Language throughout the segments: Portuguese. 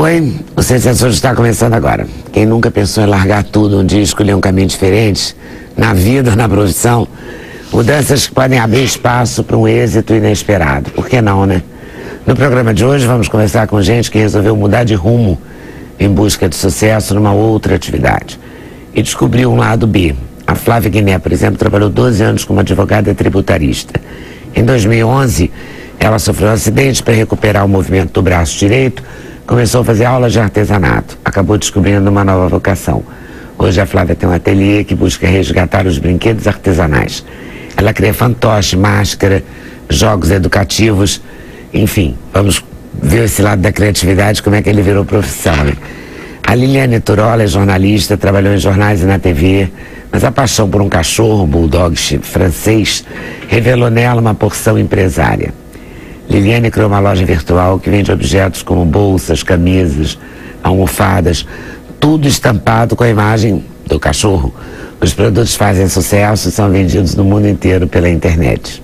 Oi, o Sensações está começando agora. Quem nunca pensou em largar tudo um dia e escolher um caminho diferente, na vida, na profissão, mudanças que podem abrir espaço para um êxito inesperado. Por que não, né? No programa de hoje vamos conversar com gente que resolveu mudar de rumo em busca de sucesso numa outra atividade e descobriu um lado B. A Flávia Guiné, por exemplo, trabalhou 12 anos como advogada tributarista. Em 2011, ela sofreu um acidente. Para recuperar o movimento do braço direito, começou a fazer aulas de artesanato. Acabou descobrindo uma nova vocação. Hoje a Flávia tem um ateliê que busca resgatar os brinquedos artesanais. Ela cria fantoche, máscara, jogos educativos, enfim, vamos ver esse lado da criatividade, como é que ele virou profissão, né? A Liliane Turola é jornalista, trabalhou em jornais e na TV, mas a paixão por um cachorro, bulldog francês, revelou nela uma porção empresária. Liliane criou uma loja virtual que vende objetos como bolsas, camisas, almofadas, tudo estampado com a imagem do cachorro. Os produtos fazem sucesso e são vendidos no mundo inteiro pela internet.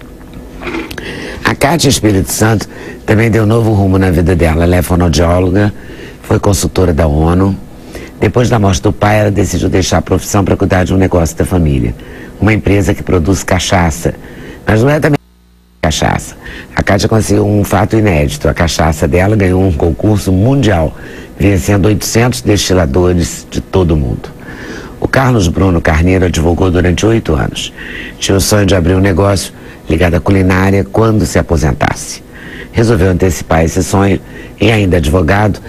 A Kátia Espírito Santo também deu novo rumo na vida dela. Ela é fonoaudióloga, foi consultora da ONU. Depois da morte do pai, ela decidiu deixar a profissão para cuidar de um negócio da família. Uma empresa que produz cachaça. Mas não é também cachaça. A Kátia conseguiu um fato inédito. A cachaça dela ganhou um concurso mundial, vencendo 800 destiladores de todo o mundo. O Carlos Bruno Carneiro advogou durante 8 anos. Tinha o sonho de abrir um negócio ligado à culinária quando se aposentasse. Resolveu antecipar esse sonho e, ainda advogado,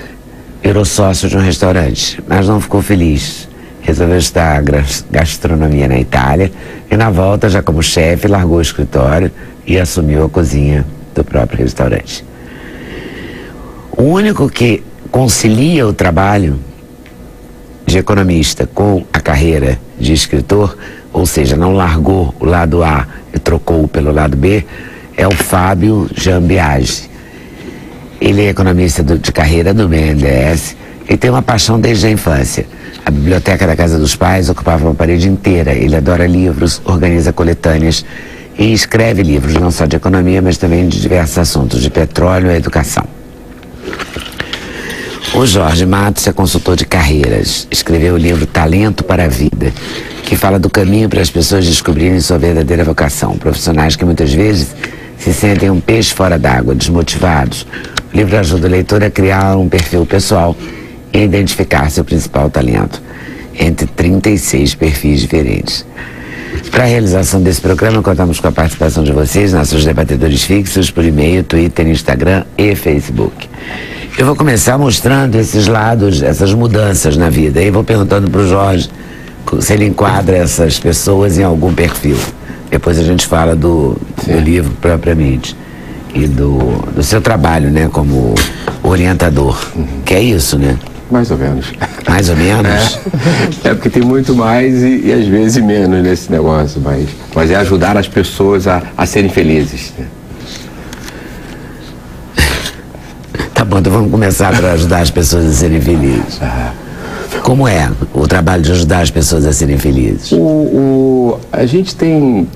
virou sócio de um restaurante, mas não ficou feliz. Resolveu estudar gastronomia na Itália e, na volta, já como chefe, largou o escritório e assumiu a cozinha do próprio restaurante. O único que concilia o trabalho de economista com a carreira de escritor, ou seja, não largou o lado A e trocou pelo lado B, é o Fábio Jambiage. Ele é economista de carreira do BNDES e tem uma paixão desde a infância. A biblioteca da casa dos pais ocupava uma parede inteira. Ele adora livros, organiza coletâneas e escreve livros não só de economia, mas também de diversos assuntos, de petróleo e educação. O Jorge Matos é consultor de carreiras. Escreveu o livro Talento para a Vida, que fala do caminho para as pessoas descobrirem sua verdadeira vocação. Profissionais que muitas vezes se sentem um peixe fora d'água, desmotivados. O livro ajuda o leitor a criar um perfil pessoal e identificar seu principal talento, entre 36 perfis diferentes. Para a realização desse programa, contamos com a participação de vocês, nossos debatedores fixos, por e-mail, Twitter, Instagram e Facebook. Eu vou começar mostrando esses lados, essas mudanças na vida. E vou perguntando para o Jorge se ele enquadra essas pessoas em algum perfil. Depois a gente fala do livro propriamente e do seu trabalho, né, como orientador. Que é isso, né? Mais ou menos. Mais ou menos? É porque tem muito mais e às vezes menos nesse negócio, mas é ajudar as pessoas a serem felizes, né? Tá bom, então vamos começar para ajudar as pessoas a serem felizes. Como é o trabalho de ajudar as pessoas a serem felizes? A gente tem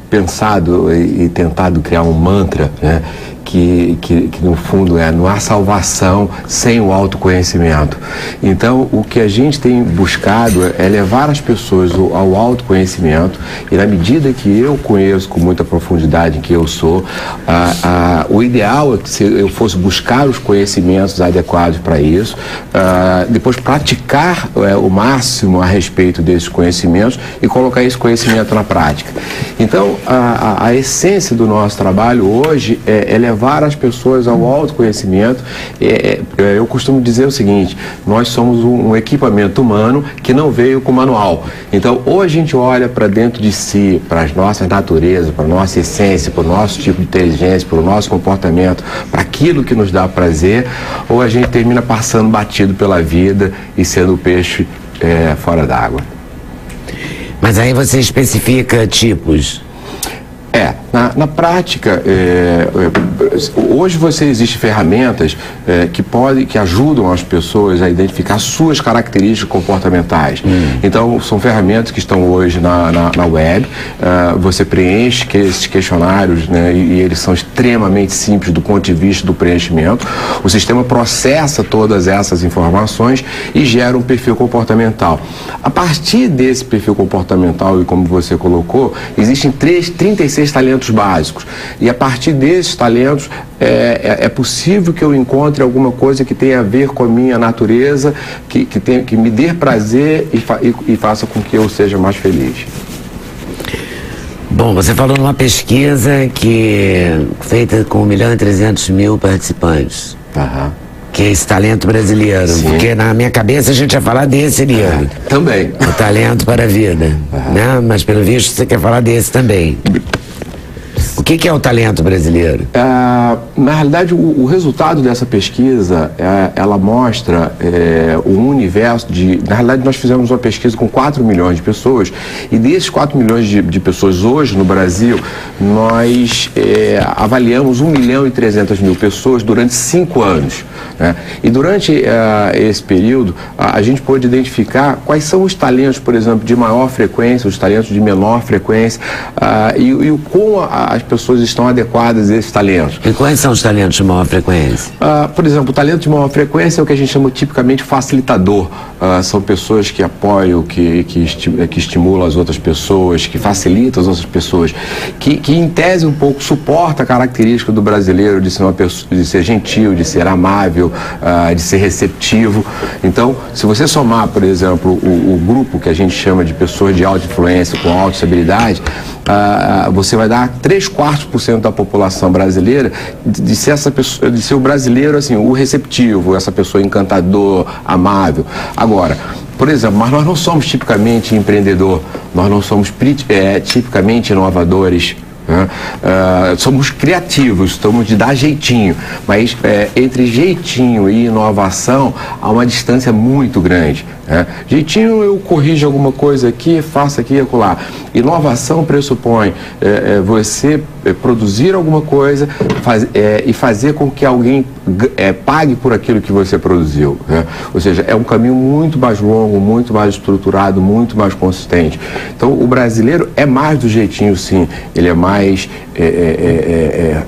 pensado e tentado criar um mantra, né, que no fundo não há salvação sem o autoconhecimento. Então, o que a gente tem buscado é levar as pessoas ao autoconhecimento, e na medida que eu conheço com muita profundidade que eu sou, o ideal é que se eu fosse buscar os conhecimentos adequados para isso, depois praticar o máximo a respeito desses conhecimentos e colocar esse conhecimento na prática. Então, a essência do nosso trabalho hoje é levar as pessoas ao autoconhecimento. Eu costumo dizer o seguinte: nós somos um equipamento humano que não veio com manual. Então, ou a gente olha para dentro de si, para as nossas naturezas, para a nossa essência, para o nosso tipo de inteligência, para o nosso comportamento, para aquilo que nos dá prazer, ou a gente termina passando batido pela vida e sendo o peixe fora d'água. Mas aí você especifica tipos. Na prática, hoje existem ferramentas que ajudam as pessoas a identificar suas características comportamentais. Então, são ferramentas que estão hoje na web. Você preenche esses questionários, né, e eles são extremamente simples do ponto de vista do preenchimento. O sistema processa todas essas informações e gera um perfil comportamental. A partir desse perfil comportamental, e como você colocou, existem 36 talentos básicos. E a partir desses talentos, é possível que eu encontre alguma coisa que tenha a ver com a minha natureza, que me dê prazer e faça com que eu seja mais feliz. Bom, você falou numa pesquisa feita com 1.300.000 participantes. Que é esse talento brasileiro. Sim. Porque na minha cabeça a gente ia falar desse, Eliane. Também. O talento para a vida. Né? Mas pelo visto você quer falar desse também. O que é o talento brasileiro? Na realidade, o resultado dessa pesquisa, ela mostra um universo Na realidade, nós fizemos uma pesquisa com 4 milhões de pessoas, e desses 4 milhões de pessoas hoje no Brasil, nós avaliamos 1.300.000 pessoas durante 5 anos. Né? E durante esse período, a gente pôde identificar quais são os talentos, por exemplo, de maior frequência, os talentos de menor frequência, e como as pessoas estão adequadas a esses talentos. E quais são os talentos de maior frequência? Por exemplo, o talento de maior frequência é o que a gente chama tipicamente facilitador. São pessoas que apoiam, que estimulam as outras pessoas, que facilitam as outras pessoas, que em tese um pouco suporta a característica do brasileiro de ser uma pessoa, de ser gentil, de ser amável, de ser receptivo. Então, se você somar, por exemplo, o grupo que a gente chama de pessoas de alta influência com alta estabilidade, você vai dar 3/4% da população brasileira de ser o brasileiro, assim, o receptivo, essa pessoa encantador, amável. Agora, por exemplo, mas nós não somos tipicamente empreendedor, nós não somos tipicamente inovadores. Somos criativos, estamos de dar jeitinho, mas entre jeitinho e inovação há uma distância muito grande. Jeitinho, eu corrijo alguma coisa aqui, faço aqui e acolá. Inovação pressupõe você produzir alguma coisa e fazer com que alguém pague por aquilo que você produziu. Ou seja, é um caminho muito mais longo, muito mais estruturado, muito mais consistente. Então, o brasileiro é mais do jeitinho, sim. Ele é mais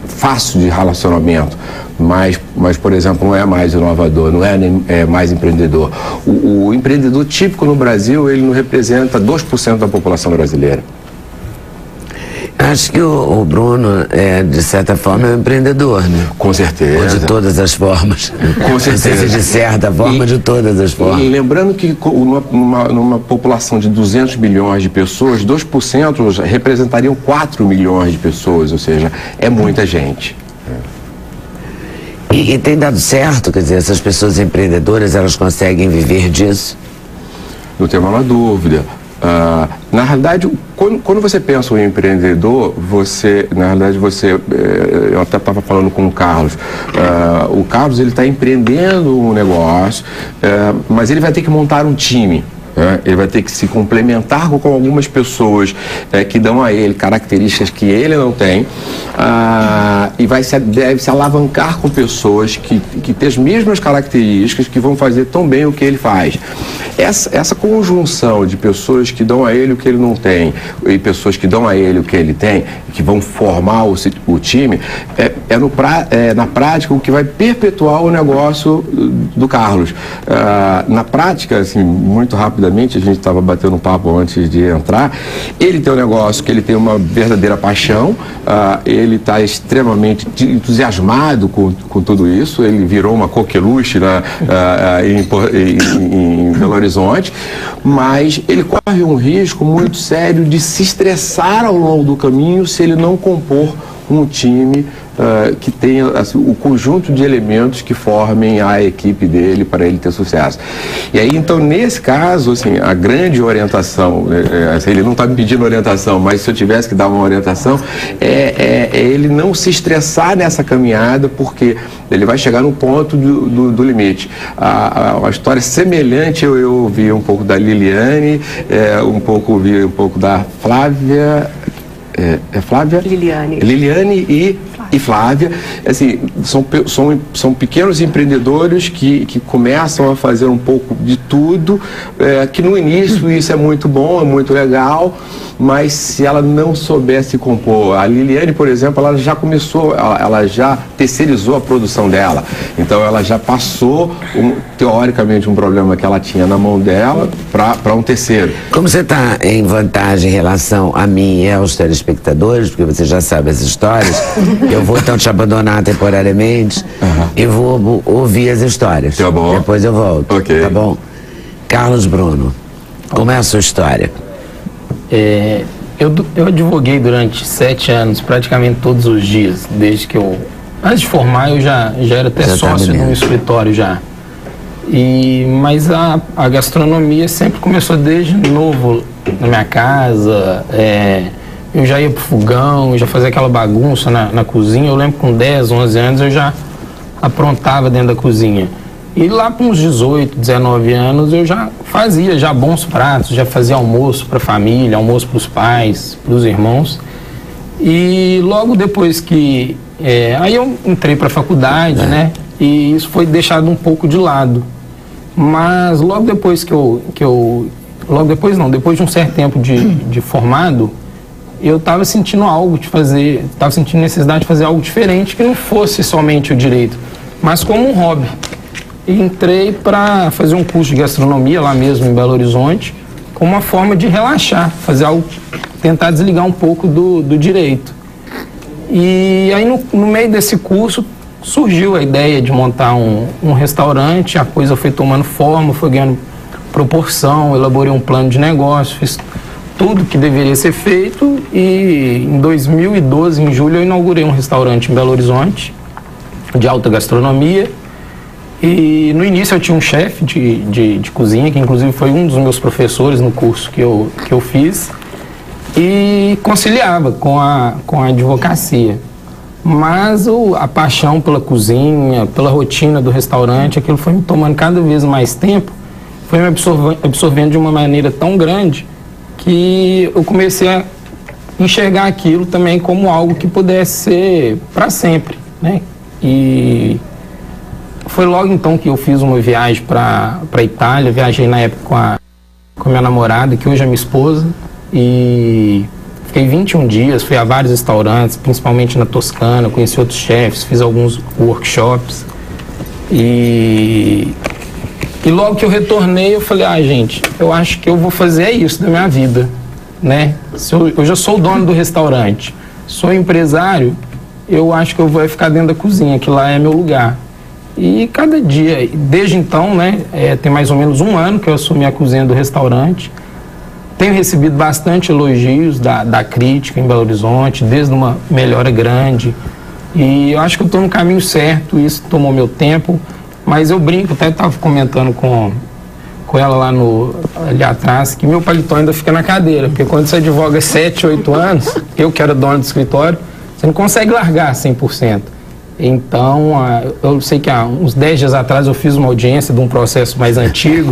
fácil de relacionamento. Mas, por exemplo, não é mais inovador, não é mais empreendedor. O empreendedor típico no Brasil, ele não representa 2% da população brasileira. Acho que o Bruno, de certa forma, é um empreendedor, né? Com certeza. Ou de todas as formas. Com certeza. Não sei se de certa forma, de todas as formas. E lembrando que numa população de 200 milhões de pessoas, 2% representariam 4 milhões de pessoas, ou seja, é muita gente. E tem dado certo? Quer dizer, essas pessoas empreendedoras, elas conseguem viver disso? Não tem a menor dúvida. Na realidade, quando você pensa em empreendedor, eu até estava falando com o Carlos, o Carlos ele está empreendendo um negócio, mas ele vai ter que montar um time. Ele vai ter que se complementar com algumas pessoas que dão a ele características que ele não tem, e deve se alavancar com pessoas que têm as mesmas características, que vão fazer tão bem o que ele faz. Essa conjunção de pessoas que dão a ele o que ele não tem e pessoas que dão a ele o que ele tem, que vão formar o time, na prática o que vai perpetuar o negócio do Carlos. Na prática, assim, muito rápido, a gente estava batendo um papo antes de entrar, ele tem um negócio que ele tem uma verdadeira paixão, ele está extremamente entusiasmado com tudo isso, ele virou uma coqueluche em Belo Horizonte, mas ele corre um risco muito sério de se estressar ao longo do caminho se ele não compor um time que tenha assim, o conjunto de elementos que formem a equipe dele para ele ter sucesso. E aí, então, nesse caso, assim, a grande orientação, assim, ele não está me pedindo orientação, mas se eu tivesse que dar uma orientação, é ele não se estressar nessa caminhada, porque ele vai chegar no ponto do limite. Uma história semelhante eu ouvi um pouco da Liliane, ouvi um pouco da Flávia. É Flávia? Liliane. Liliane e Flávia. Assim, são pequenos empreendedores que começam a fazer um pouco de tudo, que no início isso é muito bom, é muito legal, mas se ela não soubesse compor, a Liliane, por exemplo, ela já começou, ela já terceirizou a produção dela, então ela já passou, teoricamente, um problema que ela tinha na mão dela para um terceiro. Como você está em vantagem em relação a mim e aos telespectadores, porque você já sabe as histórias, eu vou então te abandonar temporariamente e vou ouvir as histórias. Tá bom. Depois eu volto. Ok. Tá bom? Carlos Bruno, como é a sua história? Eu advoguei durante 7 anos, praticamente todos os dias, desde que eu... Antes de formar, eu já era até sócio de um escritório já. Mas a gastronomia sempre começou desde novo na minha casa. Eu já ia pro fogão, eu já fazia aquela bagunça na cozinha. Eu lembro que com 10, 11 anos eu já aprontava dentro da cozinha. E lá com uns 18, 19 anos eu já fazia já bons pratos, já fazia almoço para a família, almoço para os pais, para os irmãos. E logo depois que... aí eu entrei para a faculdade, né? E isso foi deixado um pouco de lado. Mas logo depois depois de um certo tempo de formado, eu estava sentindo estava sentindo necessidade de fazer algo diferente, que não fosse somente o direito, mas como um hobby. E entrei para fazer um curso de gastronomia lá mesmo em Belo Horizonte, como uma forma de relaxar, fazer algo, tentar desligar um pouco do direito. E aí no meio desse curso surgiu a ideia de montar um restaurante, a coisa foi tomando forma, foi ganhando proporção, elaborei um plano de negócio, fiz tudo que deveria ser feito e em 2012, em julho, eu inaugurei um restaurante em Belo Horizonte de alta gastronomia. E no início eu tinha um chefe de cozinha, que inclusive foi um dos meus professores no curso que eu fiz, e conciliava com a advocacia. Mas a paixão pela cozinha, pela rotina do restaurante, aquilo foi me tomando cada vez mais tempo, foi me absorvendo de uma maneira tão grande que eu comecei a enxergar aquilo também como algo que pudesse ser para sempre, né? E foi logo então que eu fiz uma viagem para a Itália, viajei na época com a minha namorada, que hoje é minha esposa, e fiquei 21 dias, fui a vários restaurantes, principalmente na Toscana, conheci outros chefes, fiz alguns workshops. E logo que eu retornei, eu falei, gente, eu acho que eu vou fazer isso da minha vida, né? Eu já sou o dono do restaurante, sou empresário, eu acho que eu vou ficar dentro da cozinha, que lá é meu lugar. E cada dia, desde então, né, tem mais ou menos 1 ano que eu assumi a cozinha do restaurante. Tenho recebido bastante elogios da crítica em Belo Horizonte, desde uma melhora grande. E eu acho que eu estou no caminho certo, isso tomou meu tempo. Mas eu brinco, até estava comentando com ela lá ali atrás, que meu paletó ainda fica na cadeira. Porque quando você advoga 7, 8 anos, eu que era dono do escritório, você não consegue largar 100%. Então, eu sei que há uns 10 dias atrás eu fiz uma audiência de um processo mais antigo,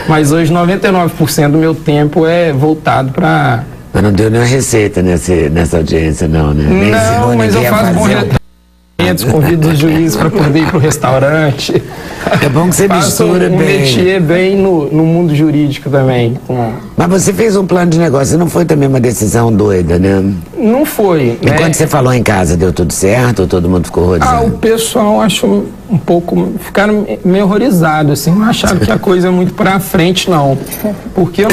mas hoje 99% do meu tempo é voltado para... Mas não deu nenhuma receita nessa audiência, não, né? Não, mas eu faço bons retratados, convido os juízes para poder ir para o restaurante. É bom que você mistura bem. Mexer bem no mundo jurídico também. Mas você fez um plano de negócio, não foi também uma decisão doida, né? Não foi. E quando você falou em casa, deu tudo certo ou todo mundo ficou horrorizado? O pessoal achou um pouco... Ficaram meio horrorizados, assim. Não acharam que a coisa é muito pra frente, não. Porque eu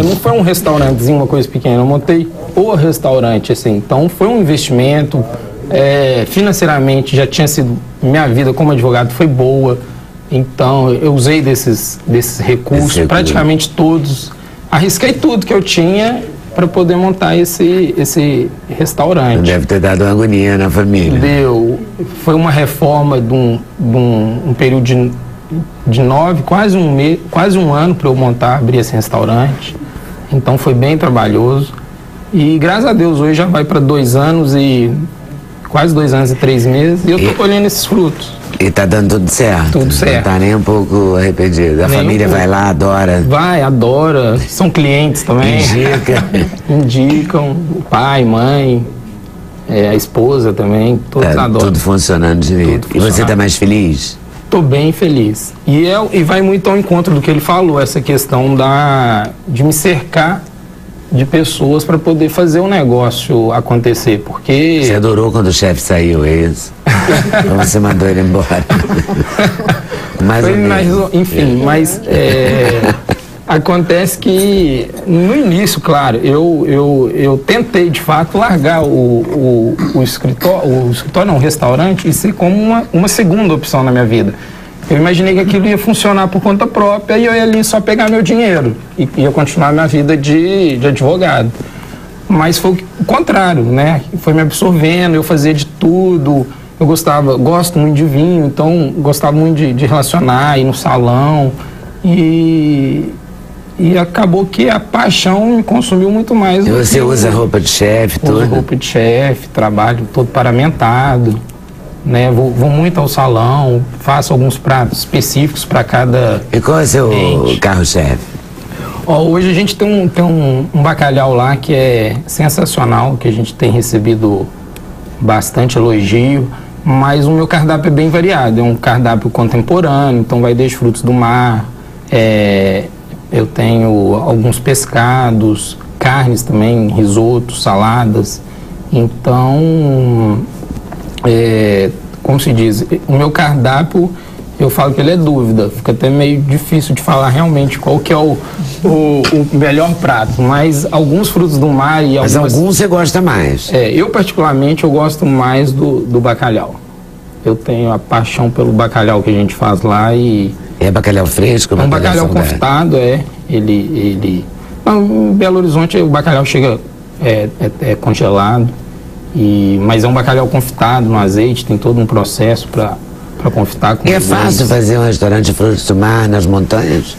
não foi um restaurantezinho, uma coisa pequena. Eu montei o restaurante, assim. Então, foi um investimento. Financeiramente, já tinha sido... Minha vida como advogado foi boa. Então, eu usei desses recursos, praticamente todos. Arrisquei tudo que eu tinha para poder montar esse restaurante. Deve ter dado uma agonia na família. Deu. Foi uma reforma de um período de 9, quase um ano para eu abrir esse restaurante. Então, foi bem trabalhoso. E, graças a Deus, hoje já vai para 2 anos e quase 2 anos e 3 meses, e eu tô colhendo esses frutos. E tá dando tudo certo? Tudo certo. Não tá nem um pouco arrependido. A família vai lá, adora. Vai, adora. São clientes também. Indicam. O pai, mãe, a esposa também. Todos adoram. Tudo funcionando direito. E você tá mais feliz? Tô bem feliz. E vai muito ao encontro do que ele falou, essa questão de me cercar de pessoas para poder fazer o negócio acontecer, porque... Você adorou quando o chefe saiu, é isso? Ou você mandou ele embora? Mas acontece que no início, claro, eu tentei de fato largar o restaurante, e ser como uma segunda opção na minha vida. Eu imaginei que aquilo ia funcionar por conta própria e eu ia ali só pegar meu dinheiro e ia continuar minha vida de advogado. Mas foi o contrário, né? Foi me absorvendo, eu fazia de tudo. Eu gosto muito de vinho, então gostava muito de relacionar, ir no salão. E acabou que a paixão me consumiu muito mais. E você usa roupa de chefe, tudo? Uso roupa de chefe, trabalho todo paramentado. Né, vou muito ao salão, faço alguns pratos específicos para cada... E qual é o seu carro-chefe? Hoje a gente tem um bacalhau lá que é sensacional, que a gente tem recebido bastante elogio, mas o meu cardápio é bem variado, é um cardápio contemporâneo, então vai desde frutos do mar, eu tenho alguns pescados, carnes também, risotos, saladas, então... como se diz, o meu cardápio, eu falo que ele é dúvida, fica até meio difícil de falar realmente qual que é o melhor prato, mas alguns frutos do mar e algumas... Mas alguns você gosta mais? Eu particularmente, eu gosto mais do bacalhau. Eu tenho a paixão pelo bacalhau que a gente faz lá e... É bacalhau fresco? É um bacalhau confitado, ele... Em Belo Horizonte o bacalhau chega congelado. Mas é um bacalhau confitado no azeite, tem todo um processo para confitar. É fácil fazer um restaurante de frutos do mar nas montanhas?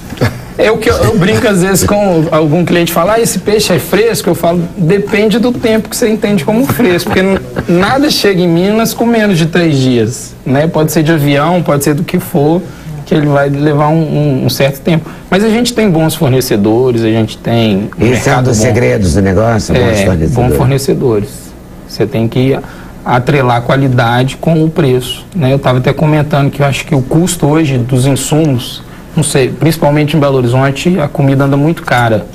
Eu brinco às vezes com algum cliente falar, esse peixe é fresco? Eu falo, depende do tempo que você entende como fresco, porque nada chega em Minas com menos de 3 dias, né? Pode ser de avião, pode ser do que for, que ele vai levar um certo tempo. Mas a gente tem bons fornecedores, a gente tem... Esse é um dos segredos do negócio, bons fornecedores. Você tem que atrelar a qualidade com o preço, né? Eu estava até comentando que eu acho que o custo hoje dos insumos, não sei, principalmente em Belo Horizonte, a comida anda muito cara.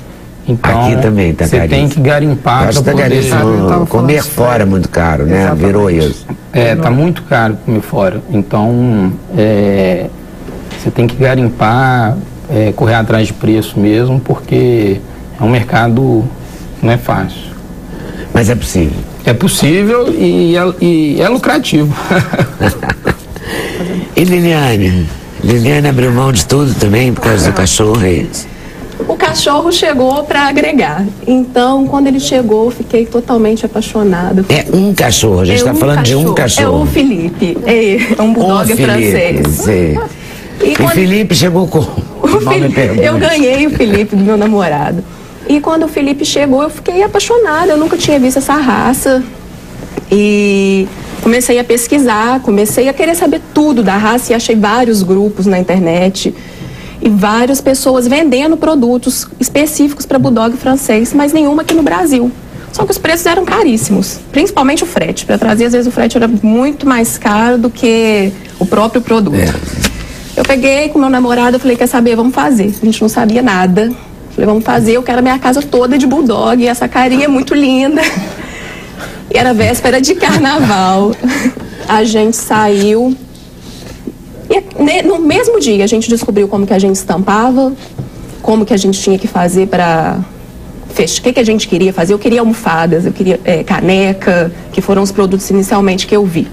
Então, aqui também tá você tem que garimpar para poder... Comer fora é muito caro, né? Exatamente. Virou isso. Tá muito caro comer fora. Então, você tem que garimpar, correr atrás de preço mesmo, porque é um mercado que não é fácil. Mas é possível. É possível e é lucrativo. E Liliane? Liliane abriu mão de tudo também por causa do cachorro, é isso? O cachorro chegou para agregar. Então, quando ele chegou, eu fiquei totalmente apaixonada. É um cachorro, a gente está falando de um cachorro. É o Felipe, é um bulldog francês. Sim. E o Felipe chegou com... Eu ganhei o Felipe do meu namorado. E quando o Felipe chegou, eu fiquei apaixonada. Eu nunca tinha visto essa raça. E comecei a pesquisar, comecei a querer saber tudo da raça e achei vários grupos na internet e várias pessoas vendendo produtos específicos para bulldog francês, mas nenhuma aqui no Brasil. Só que os preços eram caríssimos, principalmente o frete. Para trazer, às vezes, o frete era muito mais caro do que o próprio produto. Eu peguei com meu namorado, eu falei, quer saber, vamos fazer. A gente não sabia nada. Falei, vamos fazer, eu quero a minha casa toda de bulldog, e essa carinha é muito linda. E era véspera de carnaval. A gente saiu. E no mesmo dia a gente descobriu como que a gente estampava, como que a gente tinha que fazer para... O que a gente queria fazer? Eu queria almofadas, eu queria caneca, que foram os produtos inicialmente que eu vi.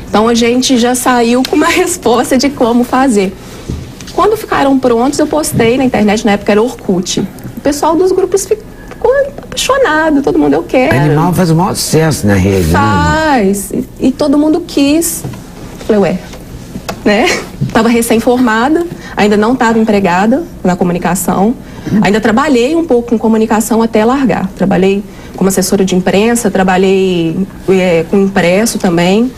Então a gente já saiu com uma resposta de como fazer. Quando ficaram prontos, eu postei na internet, na época era Orkut. O pessoal dos grupos ficou apaixonado, todo mundo, eu quero. Animal faz o maior sucesso na rede, faz, né? E todo mundo quis. Falei, né? Estava recém-formada, ainda não estava empregada na comunicação. Ainda trabalhei um pouco com comunicação até largar. Trabalhei como assessora de imprensa, trabalhei com impresso também.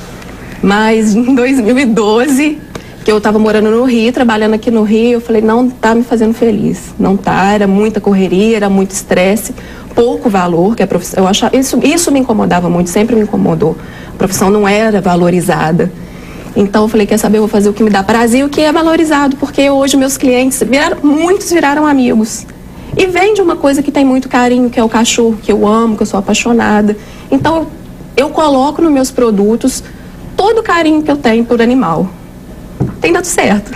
Mas em 2012, que eu estava morando no Rio, trabalhando aqui no Rio, eu falei, não tá me fazendo feliz. Não tá, era muita correria, era muito estresse, pouco valor, que a profissão, eu achava, isso me incomodava muito, sempre me incomodou. A profissão não era valorizada. Então eu falei, quer saber, eu vou fazer o que me dá prazer e o que é valorizado, porque hoje meus clientes, muitos viraram amigos. E vem de uma coisa que tem muito carinho, que é o cachorro, que eu amo, que eu sou apaixonada. Então eu coloco nos meus produtos todo o carinho que eu tenho por animal. Tem dado certo.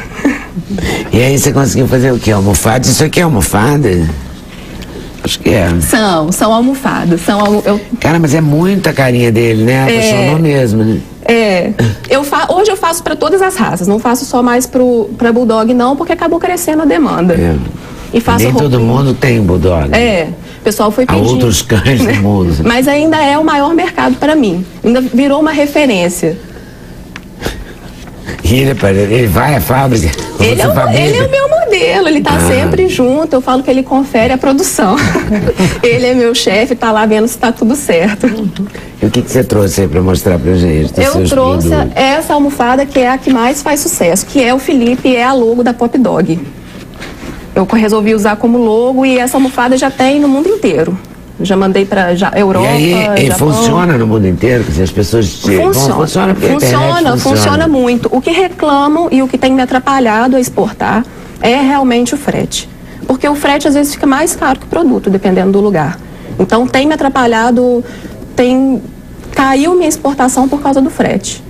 E aí você conseguiu fazer o quê? Almofada? Isso aqui é almofada? Acho que é. São almofadas. Cara, mas é muita carinha dele, né? Apaixonou mesmo, né? Hoje eu faço para todas as raças. Não faço só mais para Bulldog, não, porque acabou crescendo a demanda. E faço nem todo mundo tem Bulldog. O pessoal foi pedindo. Há outros cães do mundo. Mas ainda é o maior mercado para mim. Ainda virou uma referência. E ele vai à fábrica? Ele é o meu modelo, ele está sempre junto. Eu falo que ele confere a produção. Ele é meu chefe, está lá vendo se está tudo certo. E o que você trouxe aí para mostrar pra gente? Eu trouxe essa almofada que é a que mais faz sucesso, que é o Felipe e é a logo da Pop Dog. Eu resolvi usar como logo e essa almofada já tem no mundo inteiro. Já mandei para Europa, e aí, Japão. Funciona no mundo inteiro? Porque as pessoas... Funciona muito. O que reclamam e o que tem me atrapalhado a exportar é realmente o frete. Porque o frete às vezes fica mais caro que o produto, dependendo do lugar. Então tem me atrapalhado, caiu minha exportação por causa do frete.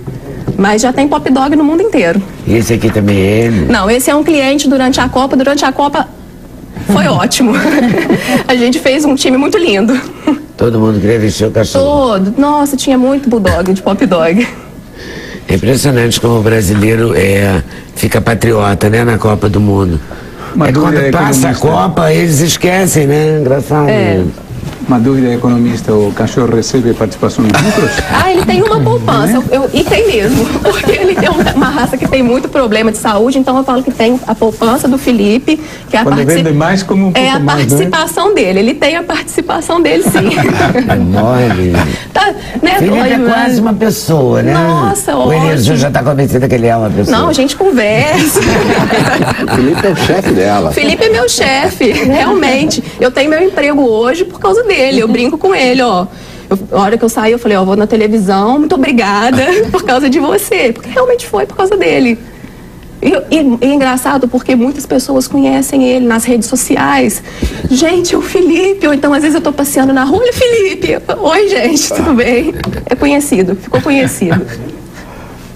Mas já tem Pop Dog no mundo inteiro. E esse aqui também é ele? Não, esse é um cliente durante a Copa. Durante a Copa foi ótimo. A gente fez um time muito lindo. Todo mundo queria vestir o cachorro? Nossa, tinha muito Bulldog, de Pop Dog. É impressionante como o brasileiro fica patriota, né, na Copa do Mundo. Quando passa a Copa, eles esquecem, né? Engraçado. Uma dúvida, economista, o cachorro recebe participação em lucros? Ele tem uma poupança, e tem mesmo, porque ele tem uma raça que tem muito problema de saúde, então eu falo que tem a poupança do Felipe, que é vende mais, como um pouco a participação dele, ele tem a participação dele, sim. É mole. Felipe é quase uma pessoa, né? Nossa, o Elias já está convencido que ele é uma pessoa. Não, a gente conversa. O Felipe é o chefe dela. Felipe é meu chefe, realmente. Eu tenho meu emprego hoje por causa dele. Eu brinco com ele, a hora que eu saí, eu falei, vou na televisão, muito obrigada por causa de você. Porque realmente foi por causa dele. E é engraçado porque muitas pessoas conhecem ele nas redes sociais. Gente, o Felipe, ou então às vezes eu tô passeando na rua, olha, Felipe. Oi, gente, tudo bem? É conhecido, ficou conhecido.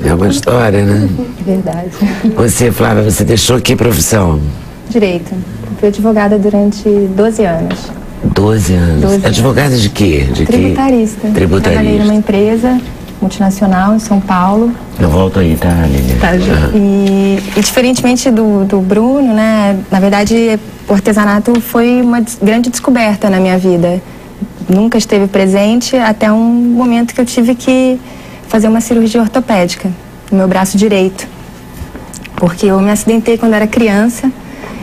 É uma história, né? Verdade. Você, Flávia, você deixou que profissão? Direito. Fui advogada durante 12 anos. 12 anos. 12 Advogada de quê? Tributarista. Trabalhei numa empresa multinacional em São Paulo. Eu volto aí, tá, Lívia? Tá, e diferentemente do Bruno, né? Na verdade, o artesanato foi uma grande descoberta na minha vida. Nunca esteve presente até um momento que eu tive que fazer uma cirurgia ortopédica no meu braço direito. Porque eu me acidentei quando era criança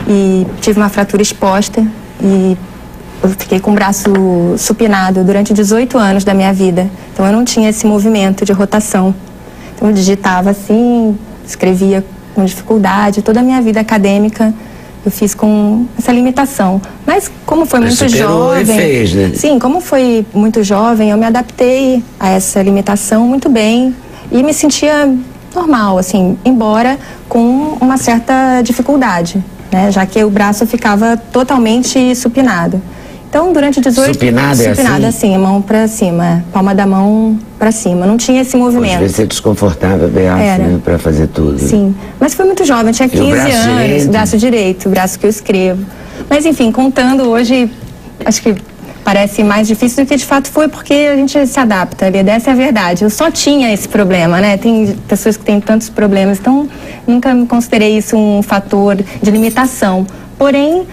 e tive uma fratura exposta e eu fiquei com o braço supinado durante 18 anos da minha vida. Então eu não tinha esse movimento de rotação. Então eu digitava assim, escrevia com dificuldade. Toda a minha vida acadêmica eu fiz com essa limitação. Mas como foi muito jovem... Fez, né? Sim, como foi muito jovem, eu me adaptei a essa limitação muito bem. E me sentia normal, assim, embora com uma certa dificuldade, né? Já que o braço ficava totalmente supinado. Então, durante 18... Supinado assim, a mão pra cima, palma da mão pra cima. Não tinha esse movimento. Às vezes ser desconfortável, né, pra fazer tudo. Sim, mas foi muito jovem, tinha 15 anos, braço direito, o braço que eu escrevo. Mas, enfim, contando hoje, acho que parece mais difícil do que de fato foi, porque a gente se adapta, essa é a verdade. Eu só tinha esse problema, né? Tem pessoas que têm tantos problemas, então nunca me considerei isso um fator de limitação. Porém,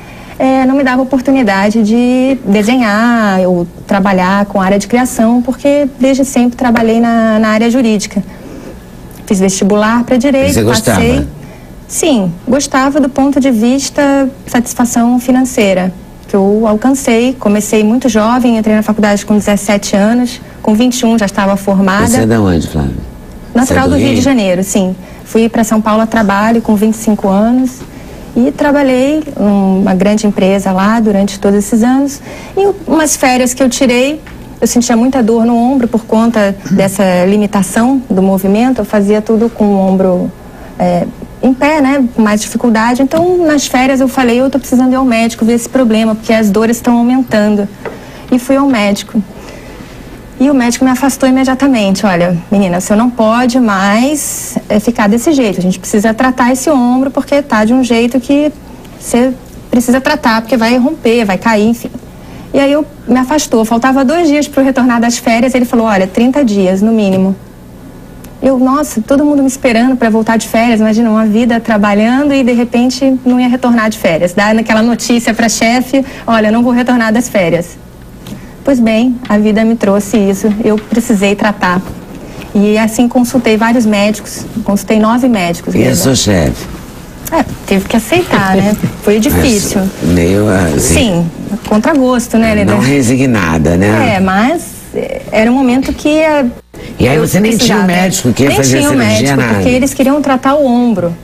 não me dava oportunidade de desenhar ou trabalhar com a área de criação, porque desde sempre trabalhei na área jurídica. Fiz vestibular para direito, Você gostava? Passei. Sim, gostava do ponto de vista satisfação financeira. que eu alcancei. Comecei muito jovem, entrei na faculdade com 17 anos, com 21 já estava formada. Você é de onde, Flávia? Natural do Rio de Janeiro, sim. Fui para São Paulo a trabalho com 25 anos e trabalhei em uma grande empresa lá durante todos esses anos. E umas férias que eu tirei, eu sentia muita dor no ombro por conta dessa limitação do movimento. Eu fazia tudo com o ombro em pé, né, com mais dificuldade. Então, nas férias eu falei, eu tô precisando ir ao médico ver esse problema, porque as dores estão aumentando. E fui ao médico. E o médico me afastou imediatamente. Olha, menina, você não pode mais ficar desse jeito. A gente precisa tratar esse ombro, porque tá de um jeito que você precisa tratar, porque vai romper, vai cair, enfim. E aí me afastou. Faltava 2 dias para eu retornar das férias. Ele falou, olha, 30 dias, no mínimo. Eu, nossa, todo mundo me esperando para voltar de férias. Imagina, uma vida trabalhando e de repente não ia retornar de férias. Dá naquela notícia para chefe, olha, não vou retornar das férias. Pois bem, a vida me trouxe isso. Eu precisei tratar. E assim consultei vários médicos. Consultei 9 médicos. E a sua chefe? Teve que aceitar, né? Foi difícil. Meio assim... Sim, contra gosto, né, Leda? Não resignada, né? Mas era um momento que... E aí você nem tinha um médico que ia fazer cirurgia, nem tinha um médico, porque eles queriam tratar o ombro.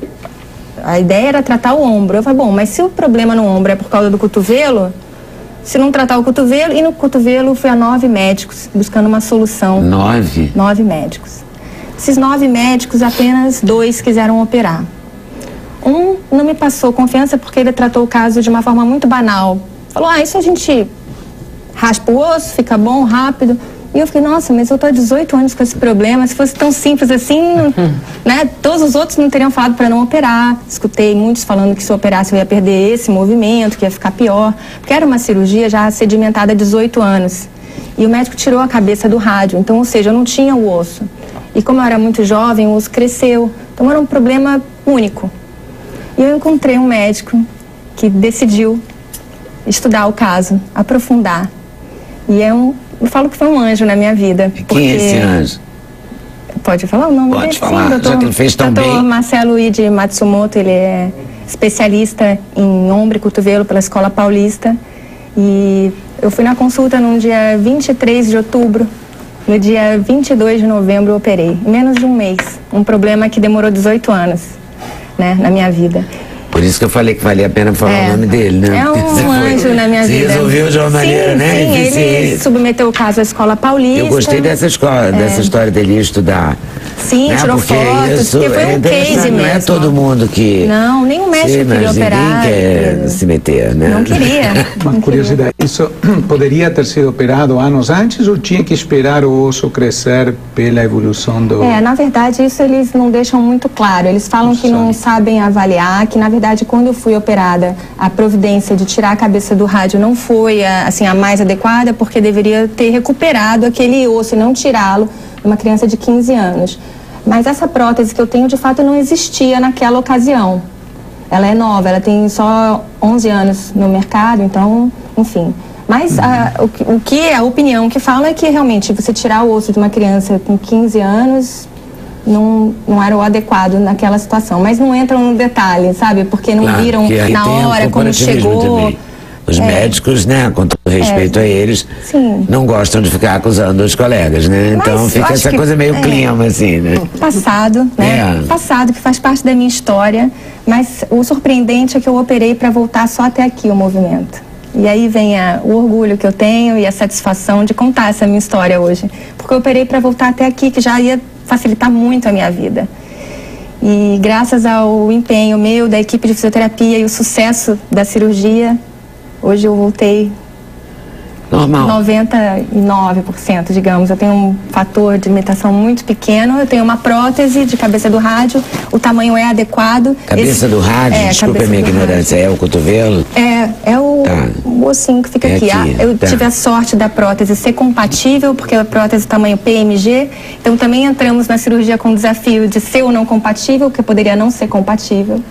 A ideia era tratar o ombro. Eu falei, bom, mas se o problema no ombro é por causa do cotovelo, se não tratar o cotovelo, e no cotovelo fui a 9 médicos, buscando uma solução. 9? 9 médicos. Esses 9 médicos, apenas 2 quiseram operar. Um não me passou confiança porque ele tratou o caso de uma forma muito banal. Falou, isso a gente raspa o osso, fica bom, rápido. E eu fiquei, nossa, mas eu tô há 18 anos com esse problema, se fosse tão simples assim, né? Todos os outros não teriam falado para não operar. Escutei muitos falando que se eu operasse eu ia perder esse movimento, que ia ficar pior. Porque era uma cirurgia já sedimentada há 18 anos. E o médico tirou a cabeça do rádio, então, ou seja, eu não tinha o osso. E como eu era muito jovem, o osso cresceu. Então era um problema único. E eu encontrei um médico que decidiu estudar o caso, aprofundar. E eu falo que foi um anjo na minha vida. Quem é esse anjo? Pode falar o nome dele? Pode falar, sim, já que ele fez tão bem. Dr. Marcelo Ide Matsumoto, ele é especialista em ombro e cotovelo pela Escola Paulista. E eu fui na consulta no dia 23 de outubro. No dia 22 de novembro eu operei, em menos de um mês. Um problema que demorou 18 anos, né, na minha vida. Por isso que eu falei que valia a pena falar o nome dele, né? É um anjo na minha vida. Você resolveu de uma maneira, né? Sim, ele submeteu o caso à Escola Paulista. Eu gostei dessa história dele estudar. Sim, né? tirou porque fotos, porque foi um case mesmo. Não é todo mundo que... Não, nenhum médico queria operar. Ninguém quer se meter, né? Não queria. Uma curiosidade, isso poderia ter sido operado anos antes ou tinha que esperar o osso crescer pela evolução do... Na verdade, isso eles não deixam muito claro. Eles falam que não sabem avaliar, que na verdade, quando eu fui operada, a providência de tirar a cabeça do rádio não foi a mais adequada, porque deveria ter recuperado aquele osso e não tirá-lo de uma criança de 15 anos. Mas essa prótese que eu tenho, de fato, não existia naquela ocasião. Ela é nova, ela tem só 11 anos no mercado, então, enfim. Mas o que a opinião que fala é que realmente você tirar o osso de uma criança com 15 anos não era o adequado naquela situação. Mas não entram no detalhe, sabe? Porque não viram na hora como chegou. Também. Os médicos, né, com todo respeito a eles, não gostam de ficar acusando os colegas, né? Então mas fica essa coisa meio clima, assim, né? Passado, né? Passado, que faz parte da minha história. Mas o surpreendente é que eu operei para voltar só até aqui o movimento. E aí vem o orgulho que eu tenho e a satisfação de contar essa minha história hoje. Porque eu operei para voltar até aqui, que já ia facilitar muito a minha vida. E graças ao empenho meu, da equipe de fisioterapia e o sucesso da cirurgia, hoje eu voltei normal. 99%, digamos. Eu tenho um fator de limitação muito pequeno. Eu tenho uma prótese de cabeça do rádio. O tamanho é adequado. Cabeça do rádio? Desculpa a minha ignorância. É o cotovelo? É o ossinho que fica aqui. Eu tive a sorte da prótese ser compatível, porque a prótese tamanho PMG. Então também entramos na cirurgia com o desafio de ser ou não compatível, que poderia não ser compatível.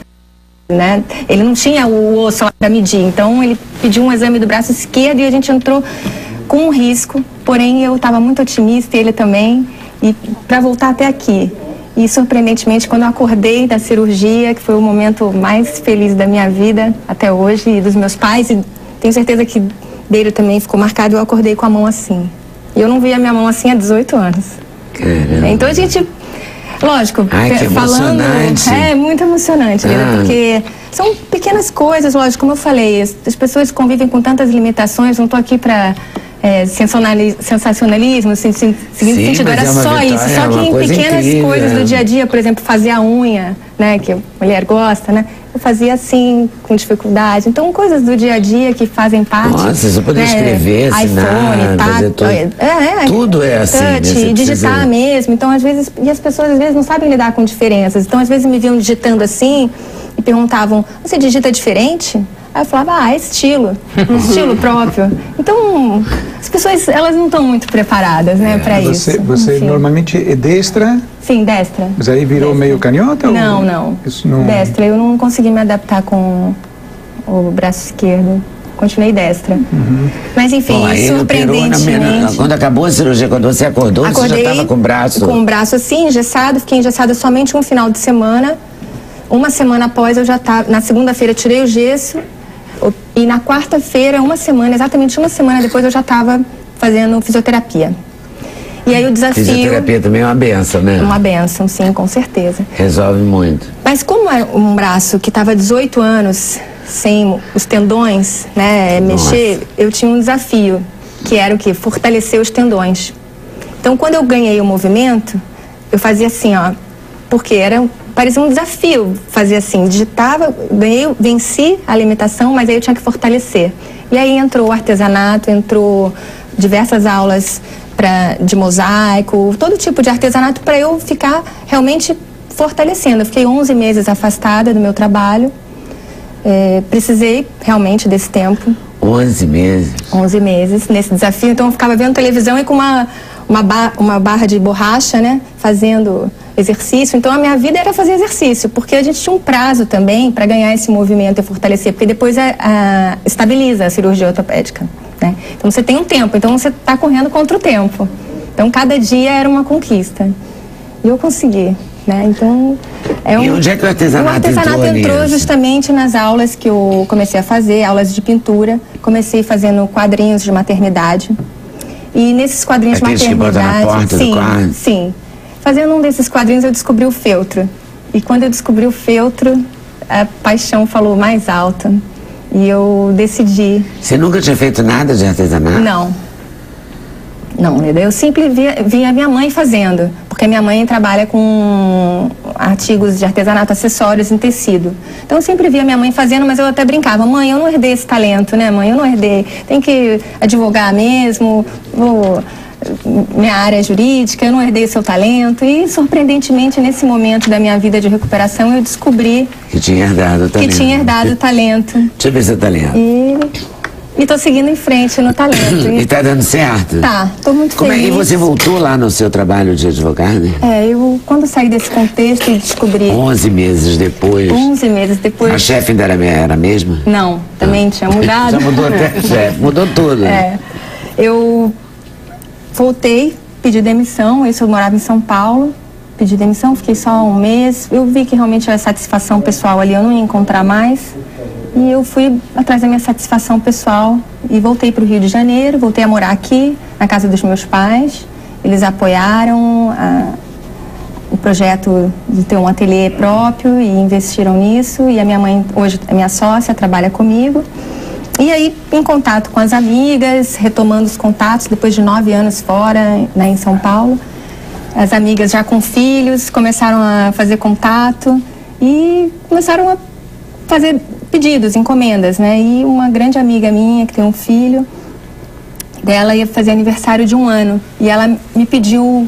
Né? Ele não tinha o osso lá para medir, então ele pediu um exame do braço esquerdo e a gente entrou com um risco, porém eu estava muito otimista, ele também, e para voltar até aqui. E surpreendentemente, quando eu acordei da cirurgia, que foi o momento mais feliz da minha vida até hoje, e dos meus pais e tenho certeza que dele também ficou marcado. Eu acordei com a mão assim. E eu não vi a minha mão assim há 18 anos. Caramba. Então a gente, lógico, que falando, emocionante. muito emocionante, Leda, porque são pequenas coisas, lógico, como eu falei, as pessoas convivem com tantas limitações, não estou aqui para sensacionalismo, seguinte sentido, era só isso, só que em pequenas coisas do dia a dia, por exemplo, fazer a unha, né, que a mulher gosta, né, eu fazia assim, com dificuldade. Então, coisas do dia a dia que fazem parte. Nossa, você poder escrever, assinar, fazer tudo. Tudo é assim. Touch, digitar mesmo. Então, às vezes, e as pessoas às vezes não sabem lidar com diferenças. Então, às vezes me viam digitando assim e perguntavam, você digita diferente? Aí eu falava, estilo próprio. Então, as pessoas, elas não estão muito preparadas, né, para isso. Você normalmente é destra? Sim, destra. Mas aí virou meio canhota? Não. Isso não. Destra. Eu não consegui me adaptar com o braço esquerdo. Continuei destra. Mas, enfim, surpreendentemente... Quando acabou a cirurgia, quando você acordou, você já estava com o braço... Com o braço assim, engessado. Fiquei engessada somente um final de semana. Uma semana após, eu já estava... Na segunda-feira, tirei o gesso. E na quarta-feira, exatamente uma semana depois, eu já estava fazendo fisioterapia. E aí o desafio... Fisioterapia também é uma benção, né? Uma benção, sim, com certeza. Resolve muito. Mas como é um braço que estava 18 anos sem os tendões, né, mexer, eu tinha um desafio, que era o quê? Fortalecer os tendões. Então, quando eu ganhei o movimento, eu fazia assim, ó, porque parecia um desafio fazer assim, digitava, venci a limitação, mas aí eu tinha que fortalecer. E aí entrou o artesanato, entrou diversas aulas de mosaico, todo tipo de artesanato para eu ficar realmente fortalecendo. Eu fiquei 11 meses afastada do meu trabalho, precisei realmente desse tempo. 11 meses? 11 meses nesse desafio, então eu ficava vendo televisão e com uma barra de borracha, né, fazendo exercício. Então a minha vida era fazer exercício, porque a gente tinha um prazo também para ganhar esse movimento e fortalecer, porque depois estabiliza a cirurgia ortopédica, né? Então você tem um tempo, então você está correndo contra o tempo. Então cada dia era uma conquista. E eu consegui, né? Então e onde é que o artesanato entrou justamente nas aulas que eu comecei a fazer, aulas de pintura. Comecei fazendo quadrinhos de maternidade. E nesses quadrinhos de maternidade, que bota na porta do quarto? Sim. Fazendo um desses quadrinhos eu descobri o feltro. E quando eu descobri o feltro, a paixão falou mais alto. E eu decidi... Você nunca tinha feito nada de artesanato? Não, eu sempre via a minha mãe fazendo, porque minha mãe trabalha com artigos de artesanato, acessórios em tecido. Então eu sempre via minha mãe fazendo, mas eu até brincava, mãe, eu não herdei esse talento, né, mãe? Eu não herdei, tem que advogar mesmo, minha área é jurídica, eu não herdei seu talento. E surpreendentemente, nesse momento da minha vida de recuperação, eu descobri que tinha herdado o talento. Deixa eu ver seu talento. E tô seguindo em frente no talento. E tá dando certo? Tá, tô muito feliz. E você voltou lá no seu trabalho de advogado? Eu quando saí desse contexto e descobri... 11 meses depois. 11 meses depois. A chefe ainda era a mesma? Não, também tinha mudado. Já mudou até a chefe, mudou tudo. Eu voltei, pedi demissão, eu morava em São Paulo, pedi demissão, fiquei só um mês. Eu vi que realmente a satisfação pessoal ali eu não ia encontrar mais. E eu fui atrás da minha satisfação pessoal e voltei para o Rio de Janeiro, voltei a morar aqui, na casa dos meus pais. Eles apoiaram o projeto de ter um ateliê próprio e investiram nisso. E a minha mãe, hoje é minha sócia, trabalha comigo. E aí, em contato com as amigas, retomando os contatos, depois de 9 anos fora, né, em São Paulo. As amigas já com filhos começaram a fazer contato e começaram a fazer pedidos, encomendas, né? E uma grande amiga minha, que tem um filho, dela ia fazer aniversário de 1 ano. E ela me pediu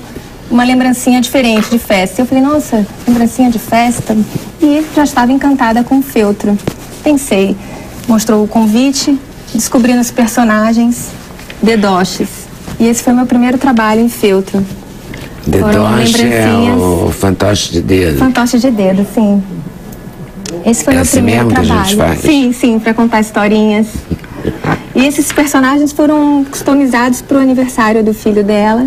uma lembrancinha diferente de festa. Eu falei, nossa, lembrancinha de festa? E já estava encantada com o feltro. Pensei, mostrou o convite, descobri nos personagens dedoches. E esse foi meu primeiro trabalho em feltro. Dedoche é o fantoche de dedo. Fantoche de dedo, sim. Esse foi meu primeiro trabalho. Que a gente faz. Sim, para contar historinhas. E esses personagens foram customizados para o aniversário do filho dela,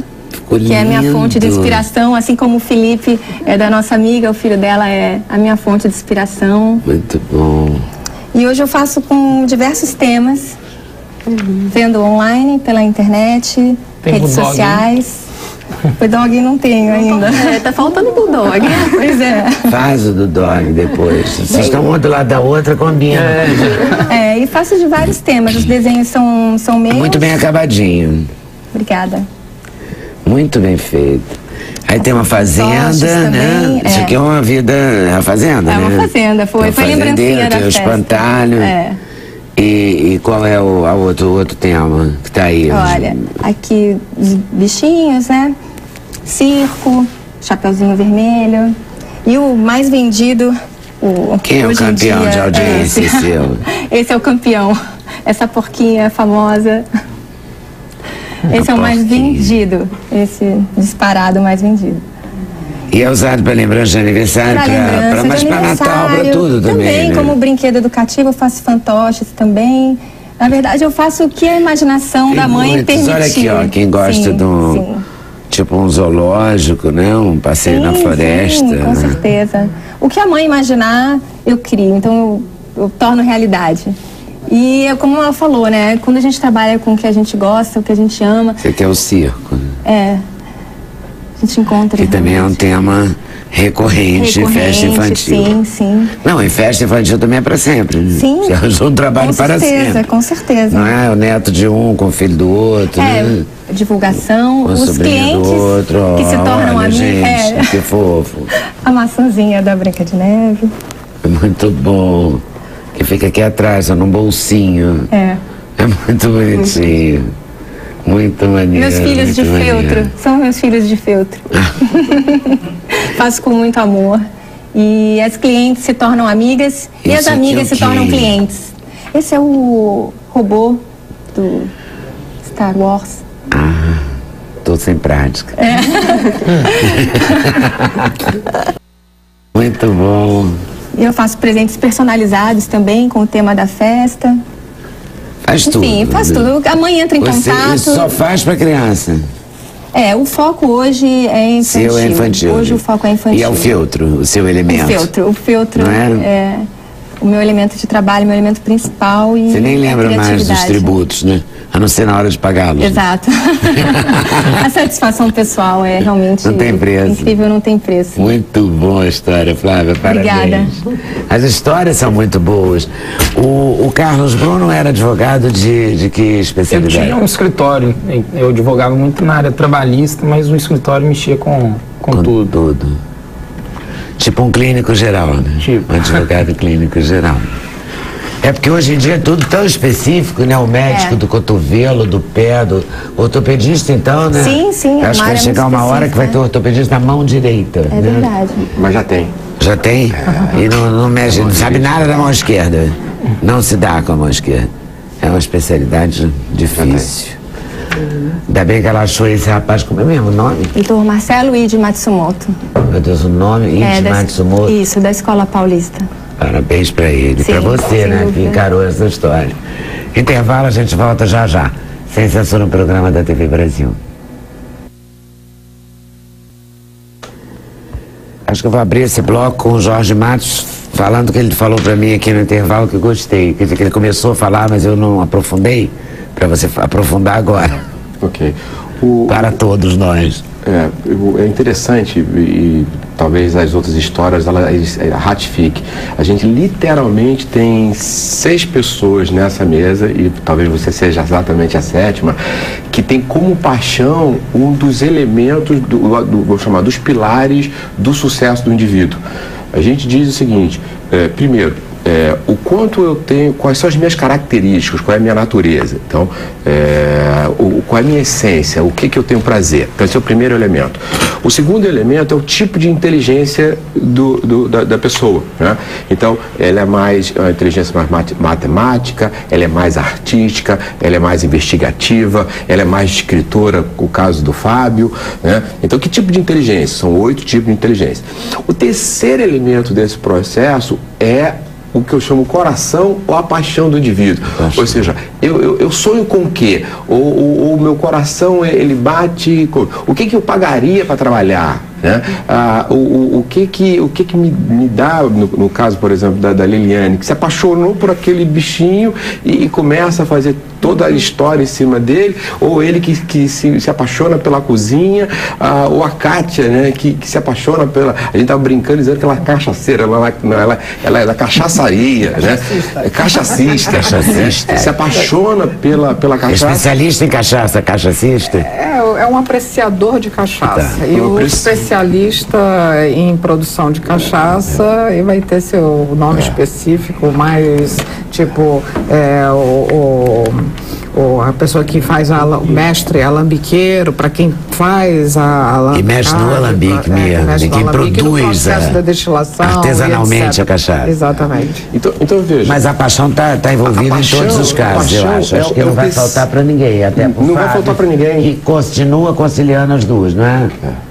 que é a minha fonte de inspiração, assim como o Felipe é da nossa amiga, o filho dela é a minha fonte de inspiração. Muito bom. E hoje eu faço com diversos temas, Vendo online, pela internet, Tem redes bulldog, sociais. Bulldog não tenho ainda. Tá faltando bulldog. Pois é. Faz o do dog depois. Vocês estão uma do lado da outra, combina. E faço de vários temas. Os desenhos são meus. Muito bem acabadinho. Obrigada. Muito bem feito. Aí tem uma fazenda, né? também, Isso aqui é uma vida... É uma fazenda, né? É uma fazenda, foi lembrancinha da tem o festa. espantalho. E qual é o outro tema que tá aí? Olha, aqui os bichinhos, né? Circo, Chapeuzinho Vermelho. E o mais vendido... Quem é o campeão de audiência seu? Esse é o campeão. Essa porquinha famosa. Esse é o mais vendido. Esse disparado mais vendido. E é usado para lembrança de aniversário, mas para Natal, para tudo também, né? Como brinquedo educativo, eu faço fantoches também. Na verdade, eu faço o que a imaginação da mãe permitir. Olha aqui, ó, quem gosta de um... Tipo um zoológico, né? Um passeio na floresta. Sim, com certeza. O que a mãe imaginar, eu crio. Então, eu torno realidade. E, como ela falou, né? Quando a gente trabalha com o que a gente gosta, o que a gente ama... Você quer o circo. A gente encontra... Que também é um tema recorrente em festa infantil. Sim, sim. Não, em festa infantil também é para sempre. Né? Sim. Você arranjou um trabalho para sempre. Com certeza. Não é o neto de um com o filho do outro, né? Divulgação. Com os clientes do outro, que se tornam amigos. Gente, que fofo. A maçãzinha da Branca de Neve. Muito bom. Que fica aqui atrás, ó, num bolsinho. É muito bonitinho. Muito maneiro. Meus filhos de feltro. São meus filhos de feltro. Faço com muito amor. E as clientes se tornam amigas e as amigas se tornam clientes. Esse é o robô do Star Wars. Tô sem prática. Muito bom. E eu faço presentes personalizados também com o tema da festa. Faz tudo. Enfim, faz tudo. A mãe entra em contato. Isso só faz para criança. O foco hoje é infantil. Seu é infantil. Hoje o foco é infantil. E é o feltro, o seu elemento. O feltro não é o meu elemento de trabalho, meu elemento principal. E você nem lembra mais dos tributos, né? A não ser na hora de pagá-los. Exato. A satisfação pessoal é realmente não tem preço. Incrível, não tem preço. Muito boa a história, Flávia, parabéns. Obrigada. As histórias são muito boas. O Carlos Bruno era advogado de que especialidade? Eu tinha um escritório, eu advogava muito na área trabalhista, mas o escritório mexia com tudo. Tipo um clínico geral, né? Tipo. Um advogado clínico geral. É porque hoje em dia é tudo tão específico, né? O médico do cotovelo, do pé, do ortopedista, então, né? Sim. Acho que vai chegar uma hora que vai ter ortopedista na mão direita. É verdade. Mas já tem. Já tem? E não mexe, não sabe nada da mão esquerda. Não se dá com a mão esquerda. É uma especialidade difícil. Ainda bem que ela achou esse rapaz, como é mesmo o nome? Doutor Marcelo Ide Matsumoto. Meu Deus, o nome? Ide Matsumoto? Isso, da Escola Paulista. Parabéns pra ele, pra você, né, que encarou essa história. Intervalo, a gente volta já já. Sem censura no programa da TV Brasil. Acho que eu vou abrir esse bloco com o Jorge Matos, falando que ele falou pra mim aqui no intervalo que eu gostei. Quer dizer, que ele começou a falar, mas eu não aprofundei, pra você aprofundar agora. Ok. Para todos nós. É interessante e talvez as outras histórias ela ratifique. A gente literalmente tem 6 pessoas nessa mesa, e talvez você seja exatamente a 7ª, que tem como paixão um dos elementos, vou chamar, dos pilares do sucesso do indivíduo. A gente diz o seguinte, primeiro, o quanto eu tenho, quais são as minhas características, qual é a minha natureza. Então, qual é a minha essência, o que eu tenho prazer. Então, esse é o primeiro elemento. O segundo elemento é o tipo de inteligência da pessoa, né? Então, ela é mais, uma inteligência mais matemática, ela é mais artística, ela é mais investigativa, ela é mais escritora, o caso do Fábio, né? Então, que tipo de inteligência? São 8 tipos de inteligência. O terceiro elemento desse processo é o que eu chamo coração ou a paixão do indivíduo. Ou seja, eu sonho com o quê? Ou o meu coração, ele bate com... O que eu pagaria para trabalhar? Né? O que me dá, no caso, por exemplo, da Liliane, que se apaixonou por aquele bichinho e começa a fazer toda a história em cima dele, ou ele que se apaixona pela cozinha, ou a Kátia, né, que se apaixona pela... A gente estava brincando dizendo que ela é cachaceira, ela é da cachaçaria, né? É cachacista. Se apaixona pela cachaça. Especialista em cachaça, cachacista? É um apreciador de cachaça. E o especialista em produção de cachaça, e vai ter seu nome específico, mais tipo a pessoa que faz o mestre alambiqueiro, para quem faz a e mexe no alambique mesmo, de quem produz da destilação, artesanalmente a cachaça. Exatamente. Então veja. Mas a paixão está envolvida em todos os casos, eu acho. Acho que não vai faltar para ninguém, até pro Não Fábio, vai faltar para ninguém. que continua conciliando as duas, não é?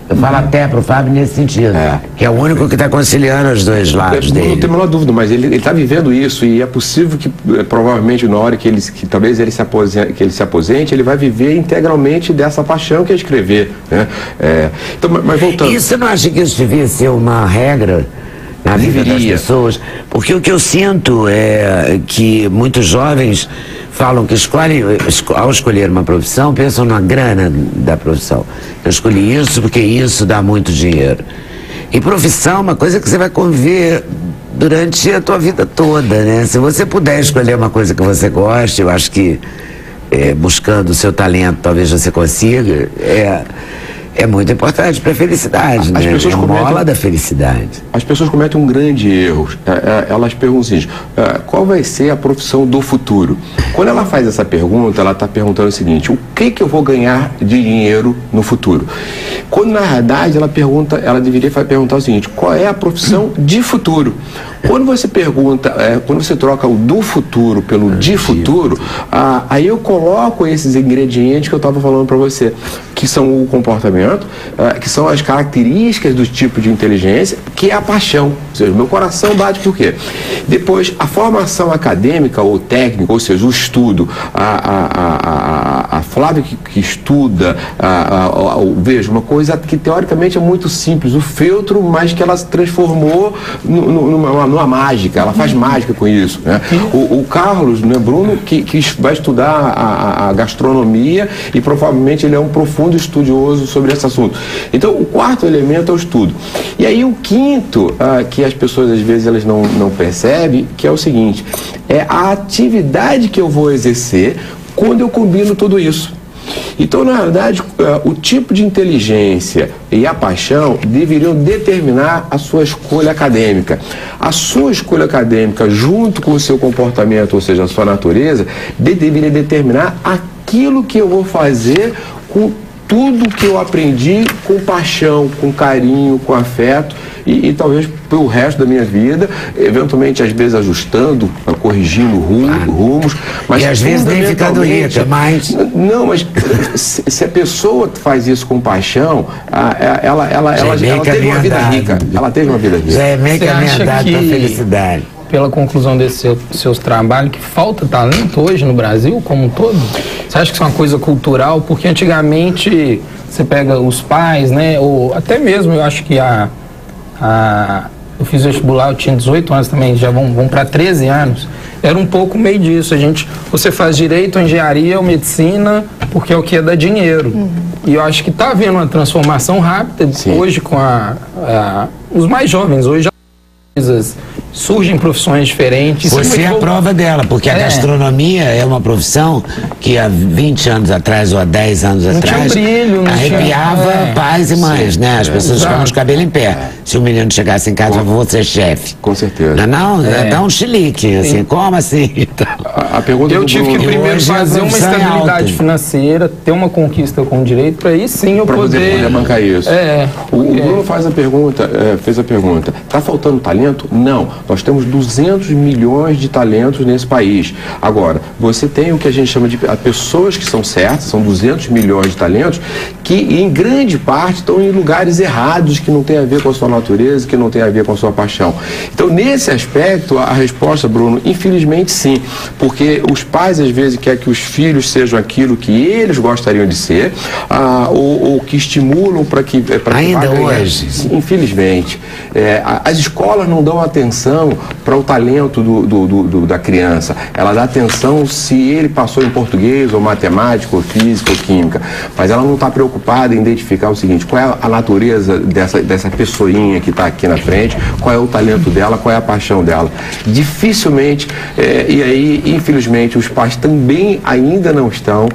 Eu falo até pro Fábio nesse sentido, que é o único que está conciliando os dois lados dele. Não tem a menor dúvida, mas ele está vivendo isso, e é possível que provavelmente na hora que talvez ele se aposente, ele vai viver integralmente dessa paixão que é escrever, né? Então, mas voltando. E você não acha que isso devia ser uma regra na vida das pessoas? Porque o que eu sinto é que muitos jovens falam que ao escolher uma profissão, pensam na grana da profissão. Eu escolhi isso porque isso dá muito dinheiro. E profissão é uma coisa que você vai conviver durante a tua vida toda, né? Se você puder escolher uma coisa que você gosta, eu acho que buscando o seu talento, talvez você consiga, é muito importante para a felicidade, né? É a mola da felicidade. As pessoas cometem um grande erro. Elas perguntam o seguinte: qual vai ser a profissão do futuro? Quando ela faz essa pergunta, ela está perguntando o seguinte: o que eu vou ganhar de dinheiro no futuro? Quando na verdade ela deveria perguntar o seguinte: qual é a profissão de futuro? Quando você pergunta, quando você troca o do futuro pelo de futuro, aí eu coloco esses ingredientes que eu estava falando para você, que são o comportamento, que são as características do tipo de inteligência, que é a paixão. Ou seja, meu coração bate por quê? Depois, a formação acadêmica ou técnica, ou seja, o estudo, a Flávia que estuda, veja, uma coisa que teoricamente é muito simples, o feltro, mas que ela se transformou numa mágica, ela faz mágica com isso, né? O Carlos, né, Bruno, que vai estudar a gastronomia, e provavelmente ele é um profundo estudioso sobre esse assunto. Então, o quarto elemento é o estudo. E aí o quinto, que as pessoas às vezes elas não percebem, que é o seguinte: é a atividade que eu vou exercer quando eu combino tudo isso. Então, na verdade, o tipo de inteligência e a paixão deveriam determinar a sua escolha acadêmica. A sua escolha acadêmica, junto com o seu comportamento, ou seja, a sua natureza, deveria determinar aquilo que eu vou fazer com tudo que eu aprendi, com paixão, com carinho, com afeto, e talvez pelo resto da minha vida, eventualmente às vezes ajustando, corrigindo rumos, mas e às vezes nem ficando rica, mas... Não, mas se a pessoa faz isso com paixão, ela teve uma vida rica. Ela teve uma vida rica. Já é meio caminhada para a felicidade. Pela conclusão desses seus trabalhos, que falta talento hoje no Brasil como um todo? Você acha que isso é uma coisa cultural? Porque antigamente você pega os pais, né? Ou até mesmo, eu acho que eu fiz vestibular, eu tinha 18 anos também, já vão para 13 anos. Era um pouco meio disso. Você faz direito, engenharia ou medicina, porque é o que dá dinheiro. E eu acho que está havendo uma transformação rápida. Sim. Hoje com os mais jovens, hoje surgem profissões diferentes. Você é a prova dela, porque a gastronomia é uma profissão que há 20 anos atrás ou há 10 anos atrás arrepiava pais e mães, né? As pessoas ficavam de cabelo em pé. Se o menino chegasse em casa, eu vou ser chefe. Com certeza. Não, dá um chilique, assim, como assim? A pergunta eu tive que primeiro fazer uma estabilidade financeira, ter uma conquista com o direito, para aí sim eu poder bancar isso. O Bruno fez a pergunta, está faltando talento? Não. Nós temos 200 milhões de talentos nesse país. Agora, você tem o que a gente chama de pessoas que são certas, são 200 milhões de talentos, que em grande parte estão em lugares errados, que não tem a ver com a sua natureza, que não tem a ver com a sua paixão. Então, nesse aspecto, a resposta, Bruno, infelizmente sim, porque os pais às vezes querem que os filhos sejam aquilo que eles gostariam de ser, ou que estimulam para que ainda hoje. Infelizmente. As escolas não dão atenção para o talento da criança. Ela dá atenção se ele passou em português, ou matemática, ou física, ou química. Mas ela não está preocupada em identificar o seguinte: qual é a natureza dessa pessoinha que está aqui na frente, qual é o talento dela, qual é a paixão dela. Dificilmente, e aí, infelizmente, os pais também ainda não estão,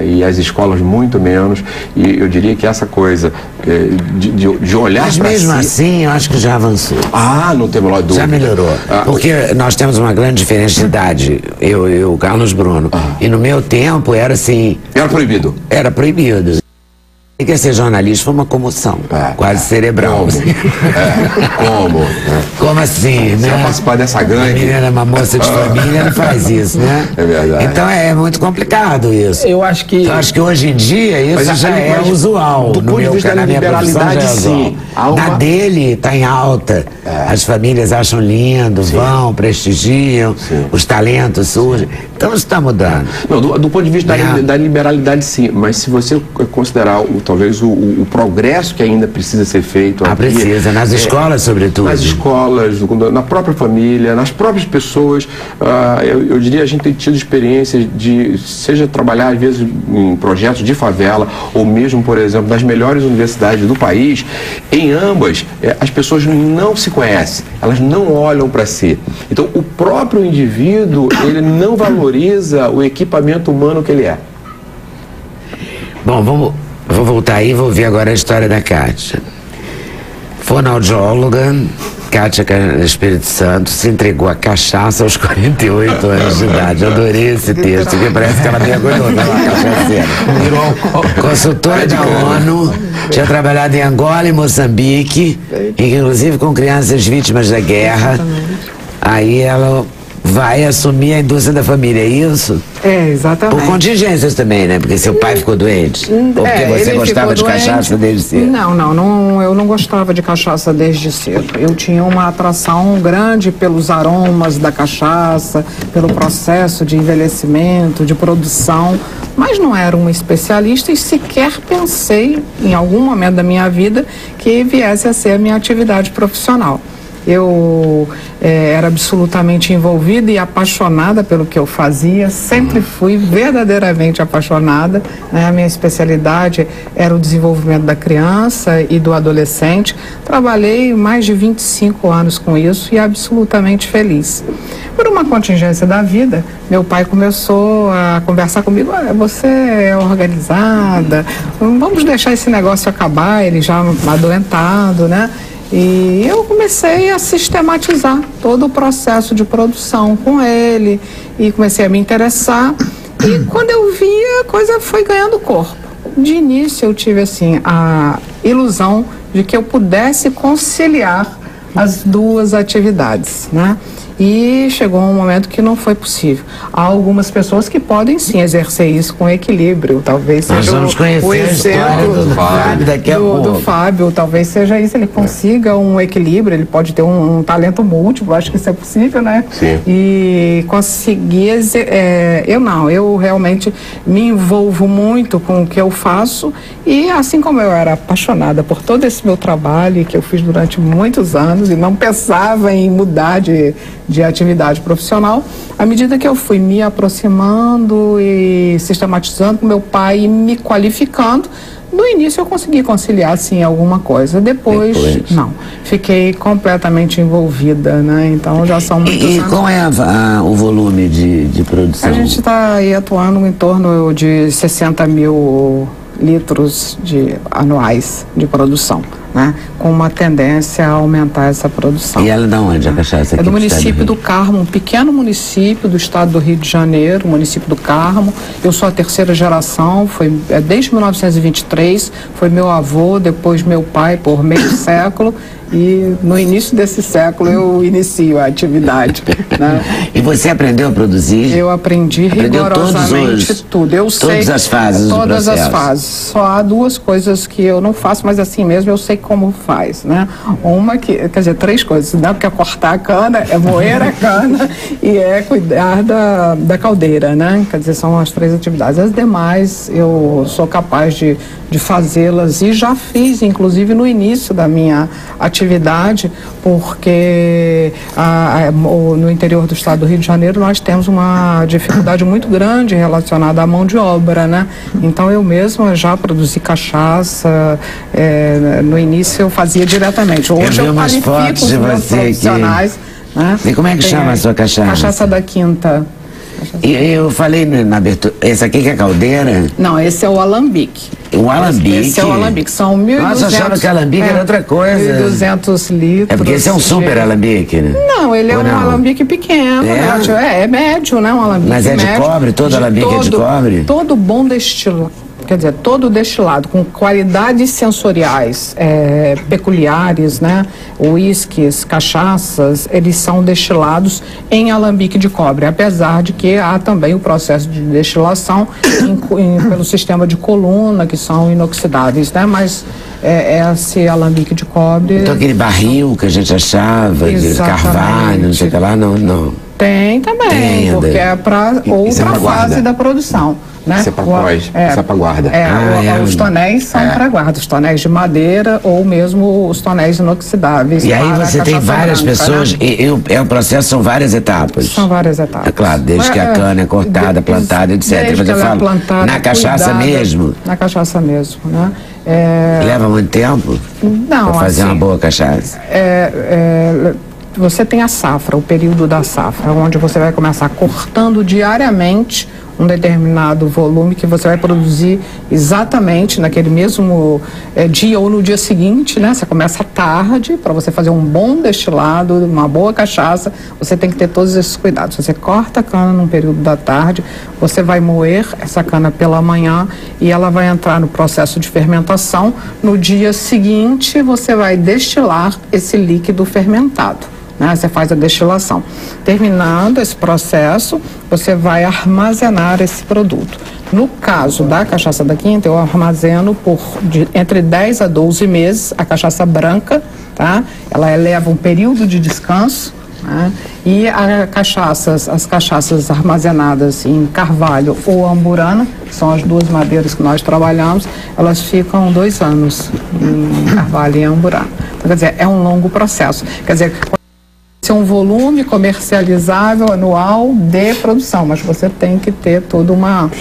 e as escolas muito menos, e eu diria que essa coisa de olhar para si... Mas mesmo assim, eu acho que já avançou. Não temos lá dúvida. Já melhorou. Porque nós temos uma grande diferença de idade, eu e o Carlos Bruno. E no meu tempo era assim... Era proibido? Era proibido. E quer ser jornalista foi uma comoção, quase cerebral. Como? Como assim, Você né? vai participar dessa gangue? A menina, uma moça de família, não faz isso, né? É verdade. Então é muito complicado isso. Eu acho que hoje em dia isso já é usual. Do ponto de vista da liberalidade, sim. Na dele está em alta. As famílias acham lindo, vão, prestigiam, os talentos surgem. Então isso está mudando. Não, do ponto de vista da liberalidade, sim. Mas se você considerar talvez o progresso que ainda precisa ser feito aqui, precisa, nas escolas sobretudo. Nas escolas, na própria família, nas próprias pessoas. Eu diria, a gente tem tido experiências de, seja trabalhar às vezes em projetos de favela, ou mesmo, por exemplo, nas melhores universidades do país. Em ambas, as pessoas não se conhecem, elas não olham para si. Então, o próprio indivíduo, ele não valoriza o equipamento humano que ele é. Bom, vou voltar aí e vou ver agora a história da Kátia. Fonoaudióloga, Kátia Espírito Santo se entregou à cachaça aos 48 anos de idade. Eu adorei esse texto, porque parece que ela mergulhou na cachaceira. Consultora da ONU, tinha trabalhado em Angola e Moçambique, inclusive com crianças vítimas da guerra. Aí ela vai assumir a indústria da família, é isso? Exatamente. Por contingências também, né? Porque seu pai ficou doente? Ou porque você gostava de cachaça desde cedo? Não, eu não gostava de cachaça desde cedo. Eu tinha uma atração grande pelos aromas da cachaça, pelo processo de envelhecimento, de produção, mas não era uma especialista e sequer pensei, em algum momento da minha vida, que viesse a ser a minha atividade profissional. Eu era absolutamente envolvida e apaixonada pelo que eu fazia, sempre fui verdadeiramente apaixonada, né? A minha especialidade era o desenvolvimento da criança e do adolescente. Trabalhei mais de 25 anos com isso e absolutamente feliz. Por uma contingência da vida, meu pai começou a conversar comigo: olha, você é organizada, vamos deixar esse negócio acabar, ele já adoentado, né? E eu comecei a sistematizar todo o processo de produção com ele e comecei a me interessar. E quando eu vi, a coisa foi ganhando corpo. De início eu tive assim a ilusão de que eu pudesse conciliar as duas atividades, né? E chegou um momento que não foi possível. Há algumas pessoas que podem sim exercer isso com equilíbrio, talvez seja o exemplo do Fábio, talvez seja isso, ele consiga um equilíbrio, ele pode ter um talento múltiplo, acho que isso é possível, né? Sim. E conseguir, eu realmente me envolvo muito com o que eu faço e assim como eu era apaixonada por todo esse meu trabalho que eu fiz durante muitos anos e não pensava em mudar de atividade profissional, à medida que eu fui me aproximando e sistematizando com meu pai e me qualificando, no início eu consegui conciliar sim alguma coisa, depois não, fiquei completamente envolvida, né? Então já são muitos anos. E qual é o volume de produção? A gente está aí atuando em torno de 60 mil litros anuais de produção, né? Com uma tendência a aumentar essa produção. E ela é de onde, a cachaça? É do município do Carmo, um pequeno município do estado do Rio de Janeiro, município do Carmo. Eu sou a terceira geração, desde 1923, foi meu avô, depois meu pai por meio século, e no início desse século eu inicio a atividade, né? E você aprendeu a produzir? Eu aprendi rigorosamente tudo. Todas as fases do processo? Todas as fases. Só há duas coisas que eu não faço, mas assim mesmo eu sei como faz, né? Uma que, quer dizer, 3 coisas, né? Porque é cortar a cana, é moer a cana e é cuidar da caldeira, né? Quer dizer, são as 3 atividades. As demais eu sou capaz de fazê-las e já fiz, inclusive no início da minha atividade, porque no interior do estado do Rio de Janeiro nós temos uma dificuldade muito grande relacionada à mão de obra, né? Então eu mesma já produzi cachaça, no início eu fazia diretamente. Hoje eu qualifico os meus profissionais. Né? E como é que chama a sua cachaça? Cachaça da Quinta. E eu falei na abertura, esse aqui que é caldeira? Não, esse é o alambique. O alambique? Esse é o alambique, são 1.200... Nossa, eu achava que alambique era outra coisa. 1.200 litros. É porque esse é um super alambique, né? Não, ele é um alambique pequeno, é médio, né? Um alambique Mas é de médio, cobre? Todo alambique é de cobre? Todo bom destilado. Quer dizer, todo destilado com qualidades sensoriais peculiares, né? Uísques, cachaças, eles são destilados em alambique de cobre, apesar de que há também o processo de destilação pelo sistema de coluna, que são inoxidáveis, né? Mas esse alambique de cobre... Então aquele barril que a gente achava, de carvalho, não sei o que lá, não. Tem também, porque é para outra fase da produção. Né? Isso é para pós, isso é para guarda. Os tonéis são para guarda, os tonéis de madeira ou mesmo os tonéis inoxidáveis. E aí você tem várias pessoas, né? O processo são várias etapas. São várias etapas. É claro, desde que a cana é cortada, plantada, etc. Desde que ela é plantada, na cachaça mesmo? Na cachaça mesmo, né? Leva muito tempo? Não, para fazer assim, uma boa cachaça? Você tem a safra, o período da safra, onde você vai começar cortando diariamente um determinado volume que você vai produzir exatamente naquele mesmo dia ou no dia seguinte, né? Você começa tarde, para você fazer um bom destilado, uma boa cachaça, você tem que ter todos esses cuidados. Você corta a cana num período da tarde, você vai moer essa cana pela manhã e ela vai entrar no processo de fermentação. No dia seguinte, você vai destilar esse líquido fermentado. Né? Você faz a destilação. Terminando esse processo, você vai armazenar esse produto. No caso da cachaça da Quinta, eu armazeno entre 10 a 12 meses a cachaça branca, tá? Ela leva um período de descanso, né? E as cachaças armazenadas em carvalho ou amburana, que são as 2 madeiras que nós trabalhamos, elas ficam 2 anos em carvalho e amburana. Então, quer dizer, é um longo processo. Quer dizer, é um volume comercializável anual de produção, mas você tem que ter toda uma...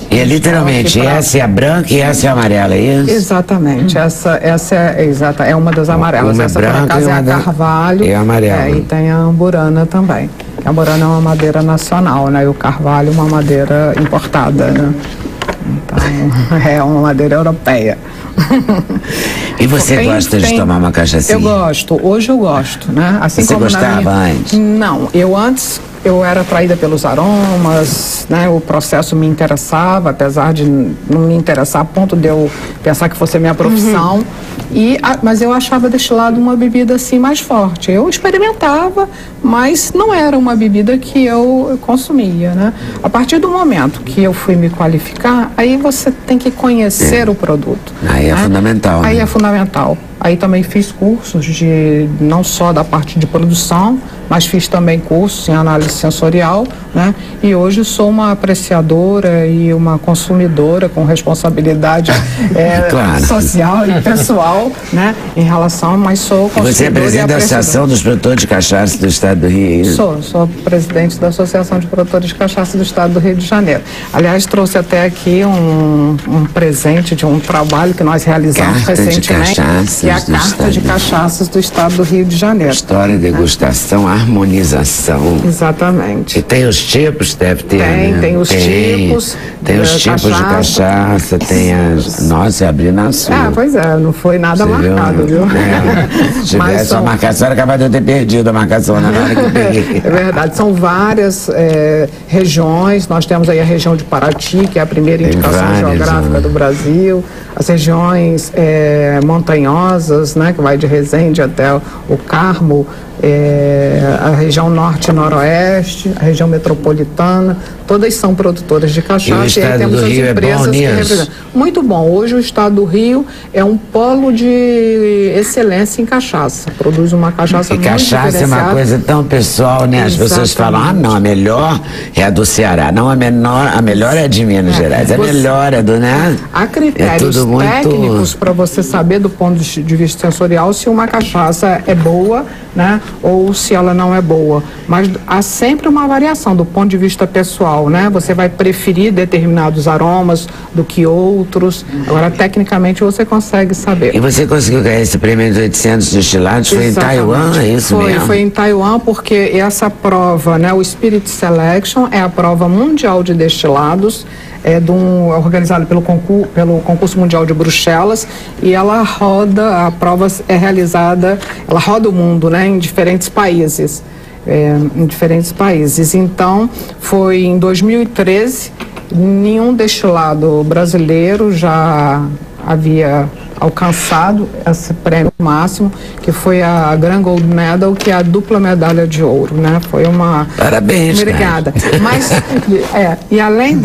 E literalmente, essa é a branca e essa é a amarela, é isso? Exatamente, essa é uma das amarelas. Essa, por acaso, é a carvalho e a amarela. E tem a amburana também. A amburana é uma madeira nacional, né? E o carvalho é uma madeira importada, né? Então, é uma madeira europeia. E você gosta de tomar uma cachaçinha? Eu gosto, hoje eu gosto, né? Assim você como gostava antes? Não, antes eu era atraída pelos aromas, né? O processo me interessava, apesar de não me interessar a ponto de eu pensar que fosse a minha profissão. Mas eu achava destilado uma bebida assim mais forte. Eu experimentava, mas não era uma bebida que eu consumia, né? A partir do momento que eu fui me qualificar, aí você tem que conhecer o produto. Aí é fundamental. Aí é fundamental. Aí também fiz cursos não só da parte de produção, mas fiz também cursos em análise sensorial, né? E hoje sou uma apreciadora e uma consumidora com responsabilidade social e pessoal, né? Em relação, mas sou consumidora. Você é presidente da Associação dos Produtores de Cachaça do Estado do Rio? Sou presidente da Associação de Produtores de Cachaça do Estado do Rio de Janeiro. Aliás, trouxe até aqui um presente de um trabalho que nós realizamos recentemente, que é a Carta de Cachaças do Estado do Rio de Janeiro. História, degustação, harmonização. Exatamente. E tem os tipos, deve ter, né? Tem os tipos. Tem os tipos de cachaça, tem as... Nossa, eu abri na sua. Pois é, não foi nada marcado, viu? Se tivesse a marcação, era capaz de eu ter perdido a marcação na hora que eu peguei. É verdade, são várias regiões. Nós temos aí a região de Paraty, que é a primeira indicação geográfica do Brasil. As regiões montanhosas, Formosas, né, que vai de Resende até o Carmo, a região norte e noroeste, a região metropolitana, todas são produtoras de cachaça. E o estado do Rio é bom nisso? Muito bom. Hoje o estado do Rio é um polo de excelência em cachaça. Produz uma cachaça muito diferenciada. E cachaça é uma coisa tão pessoal, né? As pessoas falam, não, a melhor é a do Ceará. Não, a melhor é a de Minas Gerais. A melhor é do, né? Há critérios técnicos para você saber do ponto de vista sensorial se uma cachaça é boa, né? Ou se ela não é boa. Mas há sempre uma variação do ponto de vista pessoal, né? Você vai preferir determinados aromas do que outros. Agora, tecnicamente, você consegue saber. E você conseguiu ganhar esse prêmio de 800 destilados? Foi em Taiwan, é isso mesmo? Foi em Taiwan, porque essa prova, né? O Spirit Selection é a prova mundial de destilados, organizada pelo Concurso Mundial de Bruxelas, e ela roda, a prova é realizada, ela roda o mundo, né, em diferentes países. Então, foi em 2013, nenhum destilado brasileiro já havia alcançado esse prêmio máximo, que foi a Grand Gold Medal, que é a dupla medalha de ouro, né? Foi uma... Parabéns, obrigada. Mas, e além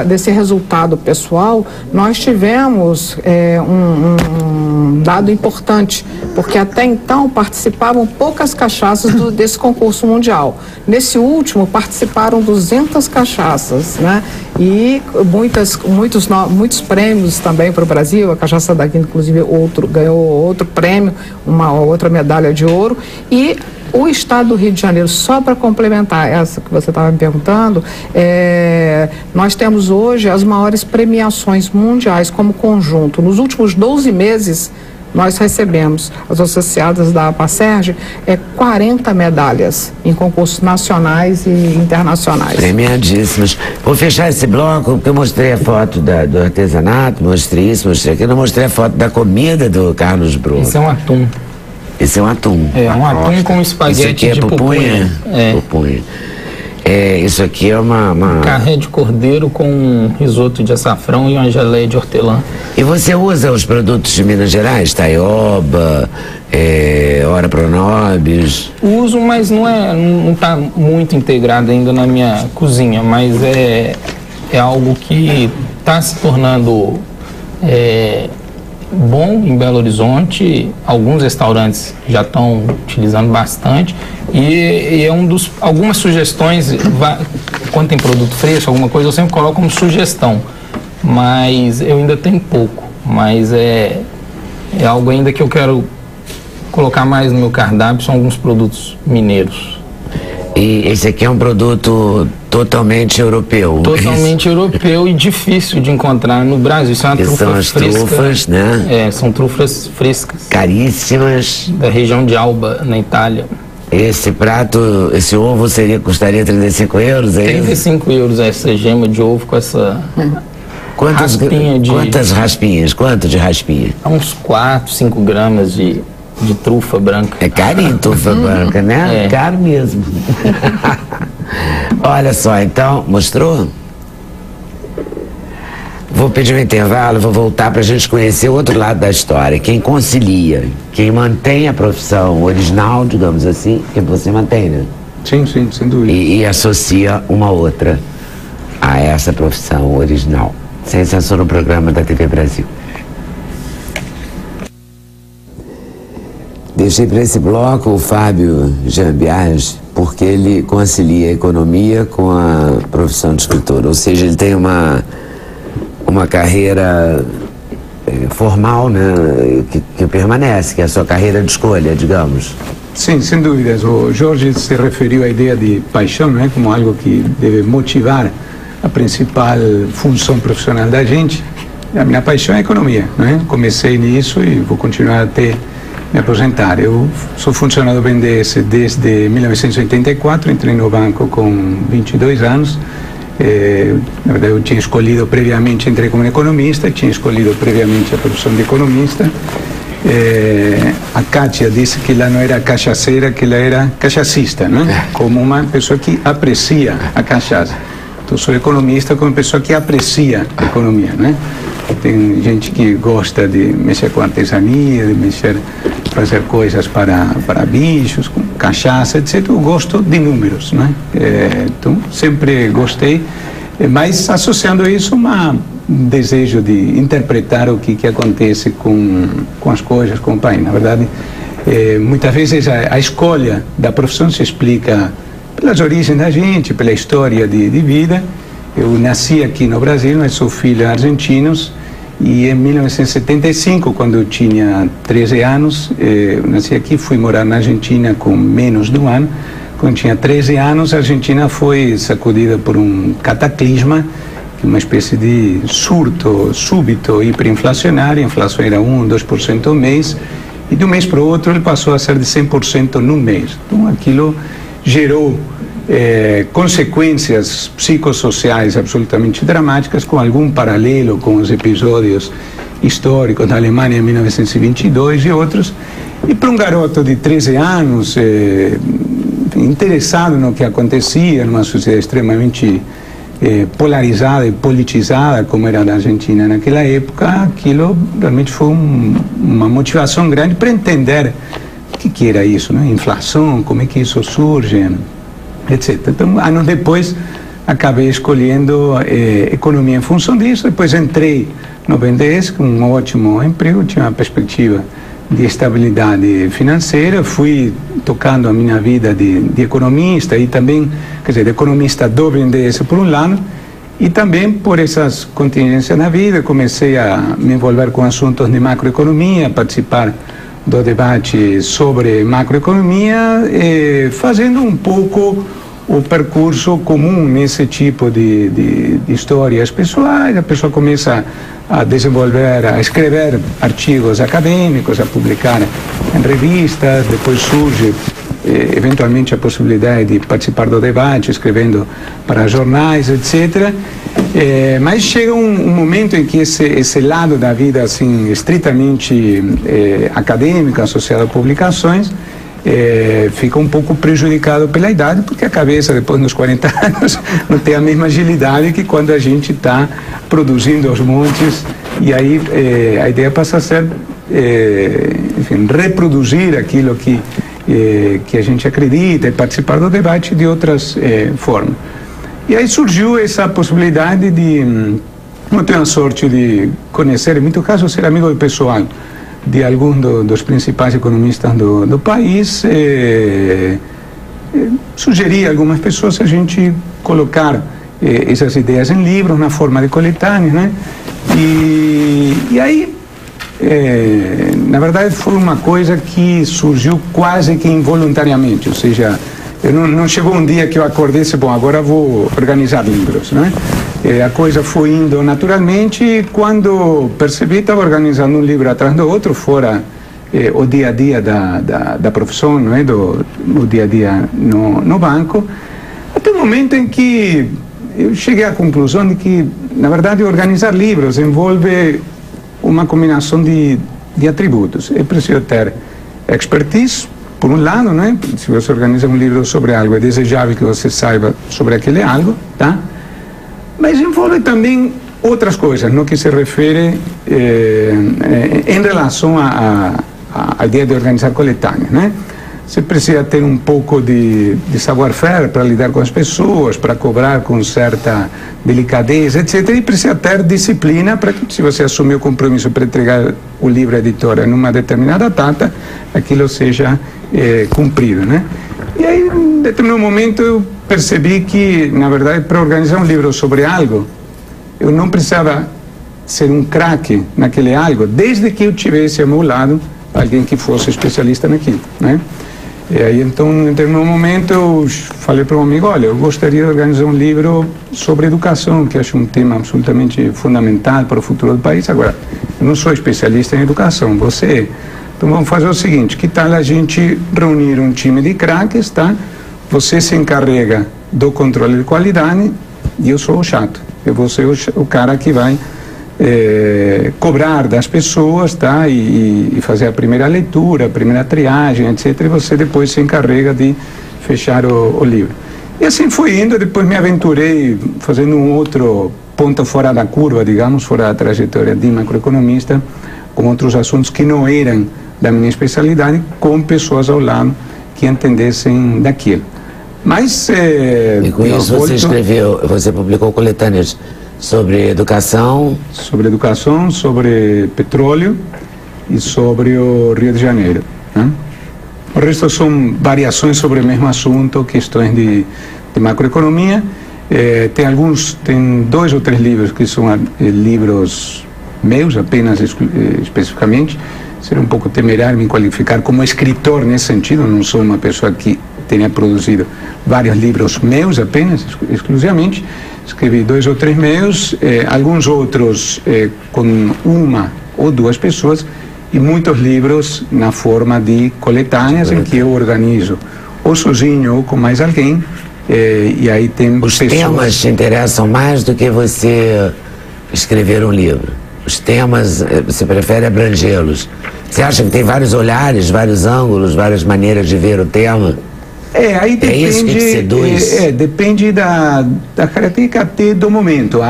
desse resultado pessoal, nós tivemos um dado importante, porque até então participavam poucas cachaças desse concurso mundial. Nesse último, participaram 200 cachaças, né? E muitos prêmios também para o Brasil. A cachaça daqui, inclusive, ganhou outro prêmio, uma outra medalha de ouro. E o estado do Rio de Janeiro, só para complementar essa que você estava me perguntando, nós temos hoje as maiores premiações mundiais como conjunto. Nos últimos 12 meses, nós recebemos, as associadas da APACERG, 40 medalhas em concursos nacionais e internacionais. Premiadíssimos. Vou fechar esse bloco, porque eu mostrei a foto do artesanato, mostrei aqui, não mostrei a foto da comida do Carlos Bruno. Isso é um atum. Esse é um atum. Um atum com espaguete. Isso aqui é de pupunha? Pupunha. Isso aqui é uma... Carré de cordeiro com risoto de açafrão e uma geleia de hortelã. E você usa os produtos de Minas Gerais? Taioba, Ora Pronobis? Uso, mas não está muito integrado ainda na minha cozinha, mas é algo que está se tornando bom em Belo Horizonte. Alguns restaurantes já estão utilizando bastante, e é algumas sugestões. Quando tem produto fresco, alguma coisa, eu sempre coloco como sugestão, mas eu ainda tenho pouco. Mas é algo ainda que eu quero colocar mais no meu cardápio, são alguns produtos mineiros. E esse aqui é um produto totalmente europeu. Totalmente europeu e difícil de encontrar no Brasil. Isso é uma trufa são as fresca, trufas, né? São trufas frescas. Caríssimas. Da região de Alba, na Itália. Esse prato, esse ovo custaria 35 euros? 35 euros essa gema de ovo com essa raspinha de... Quantas raspinhas? Quanto de raspinha? Uns 4, 5 gramas de trufa branca. É carinho trufa branca, né? Caro mesmo. Olha só, então, mostrou? Vou pedir um intervalo, vou voltar para a gente conhecer o outro lado da história. Quem concilia, quem mantém a profissão original, digamos assim, que você mantém, né? Sim, sim, sem dúvida. E associa uma outra a essa profissão original. Sem censura, no programa da TV Brasil. Deixei para esse bloco o Fábio Jambiage, porque ele concilia a economia com a profissão de escritor. Ou seja, ele tem uma carreira formal, né, que permanece, que é a sua carreira de escolha, digamos. Sim, sem dúvidas. O Jorge se referiu à ideia de paixão, né, como algo que deve motivar a principal função profissional da gente. A minha paixão é a economia, né? Comecei nisso e vou continuar até me aposentar. Eu sou funcionário do BNDES desde 1984, entrei no banco com 22 anos. Na verdade, eu tinha escolhido previamente, entrei como economista, tinha escolhido previamente a profissão de economista. A Kátia disse que ela não era cachaceira, que ela era cachacista, né? Como uma pessoa que aprecia a cachaça. Então, sou economista como pessoa que aprecia a economia, né? tem gente que gosta de mexer com artesania, de fazer coisas para bichos, com cachaça, etc. Eu gosto de números, né? Então, sempre gostei, mas associando isso a um desejo de interpretar o que acontece com as coisas, com o país. Na verdade, muitas vezes a escolha da profissão se explica pelas origens da gente, pela história de vida. Eu nasci aqui no Brasil, mas sou filho de argentinos, e em 1975, quando eu tinha 13 anos, eu nasci aqui, fui morar na Argentina com menos de um ano. Quando tinha 13 anos, a Argentina foi sacudida por um cataclisma, uma espécie de surto súbito, hiperinflacionário. A inflação era 1, 2% ao mês, e de um mês para o outro ele passou a ser de 100% no mês. Então aquilo gerou consequências psicossociais absolutamente dramáticas, com algum paralelo com os episódios históricos da Alemanha em 1922 e outros. E para um garoto de 13 anos, interessado no que acontecia numa sociedade extremamente polarizada e politizada como era a Argentina naquela época, aquilo realmente foi uma motivação grande para entender o que era isso, né? Inflação, como é que isso surge, etc. Então, anos depois, acabei escolhendo economia em função disso. Depois entrei no BNDES com um ótimo emprego, tinha uma perspectiva de estabilidade financeira. Fui tocando a minha vida de economista e também, quer dizer, de economista do BNDES por um lado, e também por essas contingências na vida comecei a me envolver com assuntos de macroeconomia, participar do debate sobre macroeconomia, fazendo um pouco o percurso comum nesse tipo de histórias pessoais. A pessoa começa a desenvolver, a escrever artigos acadêmicos, a publicar em revistas, depois surge eventualmente a possibilidade de participar do debate, escrevendo para jornais, etc. Mas chega um momento em que esse lado da vida assim estritamente acadêmica, associado a publicações, fica um pouco prejudicado pela idade, porque a cabeça, depois dos 40 anos, não tem a mesma agilidade que quando a gente está produzindo aos montes, e aí a ideia passa a ser, enfim, reproduzir aquilo que a gente acredita e participar do debate de outras formas. E aí surgiu essa possibilidade de, eu tenho a sorte de conhecer, em muito caso, ser amigo pessoal de alguns dos principais economistas do país, sugerir a algumas pessoas a gente colocar essas ideias em livros, na forma de coletâneas, né? E aí, na verdade, foi uma coisa que surgiu quase que involuntariamente, ou seja, não chegou um dia que eu acordei e disse, bom, agora vou organizar livros, né? A coisa foi indo naturalmente, e quando percebi, estava organizando um livro atrás do outro, fora o dia a dia da profissão, não é? O dia a dia no banco, até o momento em que eu cheguei à conclusão de que, na verdade, organizar livros envolve uma combinação de atributos. É preciso ter expertise, por um lado, né? Se você organiza um livro sobre algo, é desejável que você saiba sobre aquele algo, tá? Mas envolve também outras coisas, no que se refere em relação à ideia de organizar coletâneas, né? Você precisa ter um pouco de savoir-faire para lidar com as pessoas, para cobrar com certa delicadeza, etc. E precisa ter disciplina para que, se você assumir o compromisso para entregar o livro à editora numa determinada data, aquilo seja cumprido, né? E aí, em determinado momento, eu percebi que, na verdade, para organizar um livro sobre algo, eu não precisava ser um craque naquele algo, desde que eu tivesse ao meu lado alguém que fosse especialista naquilo, né? E aí, então, em determinado momento, eu falei para um amigo, olha, eu gostaria de organizar um livro sobre educação, que acho um tema absolutamente fundamental para o futuro do país. Agora, eu não sou especialista em educação, você... Então, vamos fazer o seguinte, que tal a gente reunir um time de craques, tá? Você se encarrega do controle de qualidade e eu sou o chato. Eu vou ser o cara que vai cobrar das pessoas, tá? E fazer a primeira leitura, a primeira triagem, etc. E você depois se encarrega de fechar o livro. E assim foi indo. Depois me aventurei fazendo um outro ponto fora da curva, digamos, fora da trajetória de macroeconomista, com outros assuntos que não eram da minha especialidade, com pessoas ao lado que entendessem daquilo. Mas... e com isso você publicou coletâneas sobre educação... Sobre educação, sobre petróleo e sobre o Rio de Janeiro, né? O resto são variações sobre o mesmo assunto, questões de macroeconomia. Tem 2 ou 3 livros que são livros meus, apenas especificamente. Seria um pouco temerário me qualificar como escritor nesse sentido, não sou uma pessoa que tenha produzido vários livros meus apenas, exclusivamente. Escrevi 2 ou 3 meus, alguns outros com 1 ou 2 pessoas, e muitos livros na forma de coletâneas, em que eu organizo ou sozinho ou com mais alguém, e aí tem Os temas te interessam mais do que você escrever um livro? Os temas, você prefere abrangê-los? Você acha que tem vários olhares, vários ângulos, várias maneiras de ver o tema? Aí depende, é isso que te seduz? Depende da característica até do momento.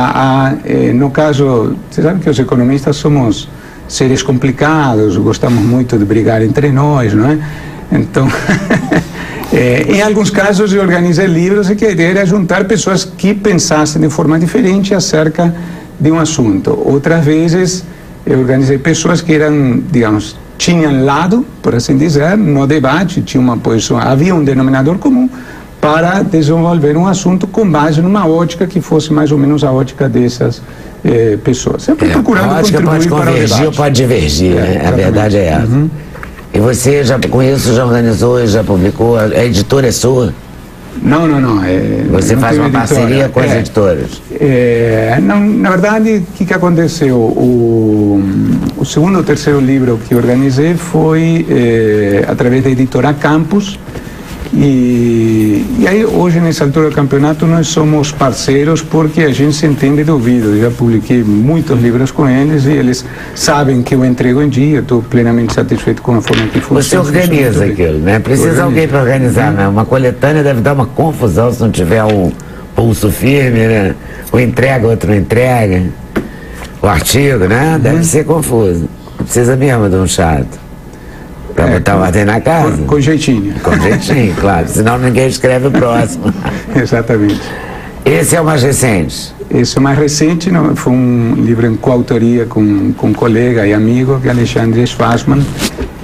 No caso, você sabe que os economistas somos seres complicados, gostamos muito de brigar entre nós, não é? Então, em alguns casos eu organizei livros e que a ideia era juntar pessoas que pensassem de forma diferente acerca de um assunto. Outras vezes eu organizei pessoas que eram, digamos, tinham lado, por assim dizer, no debate, tinha uma posição, havia um denominador comum para desenvolver um assunto com base numa ótica que fosse mais ou menos a ótica dessas pessoas. Sempre procurando contribuir para o debate. Ou pode divergir, né? A verdade é essa. E você com isso já organizou e já publicou? A editora é sua? Não. Você faz uma parceria com as editoras? Na verdade, o que aconteceu? O segundo ou terceiro livro que organizei foi através da editora Campus. E aí, hoje, nessa altura do campeonato, nós somos parceiros porque a gente se entende de ouvido. Eu já publiquei muitos livros com eles e eles sabem que eu entrego em dia. Estou plenamente satisfeito com a forma que funciona. Você organiza aquilo, né? Precisa alguém para organizar, né? Uma coletânea deve dar uma confusão se não tiver um pulso firme, né? Um entrega, outro não entrega. O artigo, né? Deve ser confuso. Precisa mesmo de um chato. Para botar ordem na casa? Com jeitinho. Com jeitinho, claro. Senão ninguém escreve o próximo. Exatamente. Esse é o mais recente? Esse é o mais recente, não, foi um livro em coautoria com um colega e amigo, que é Alexandre Schwarzman,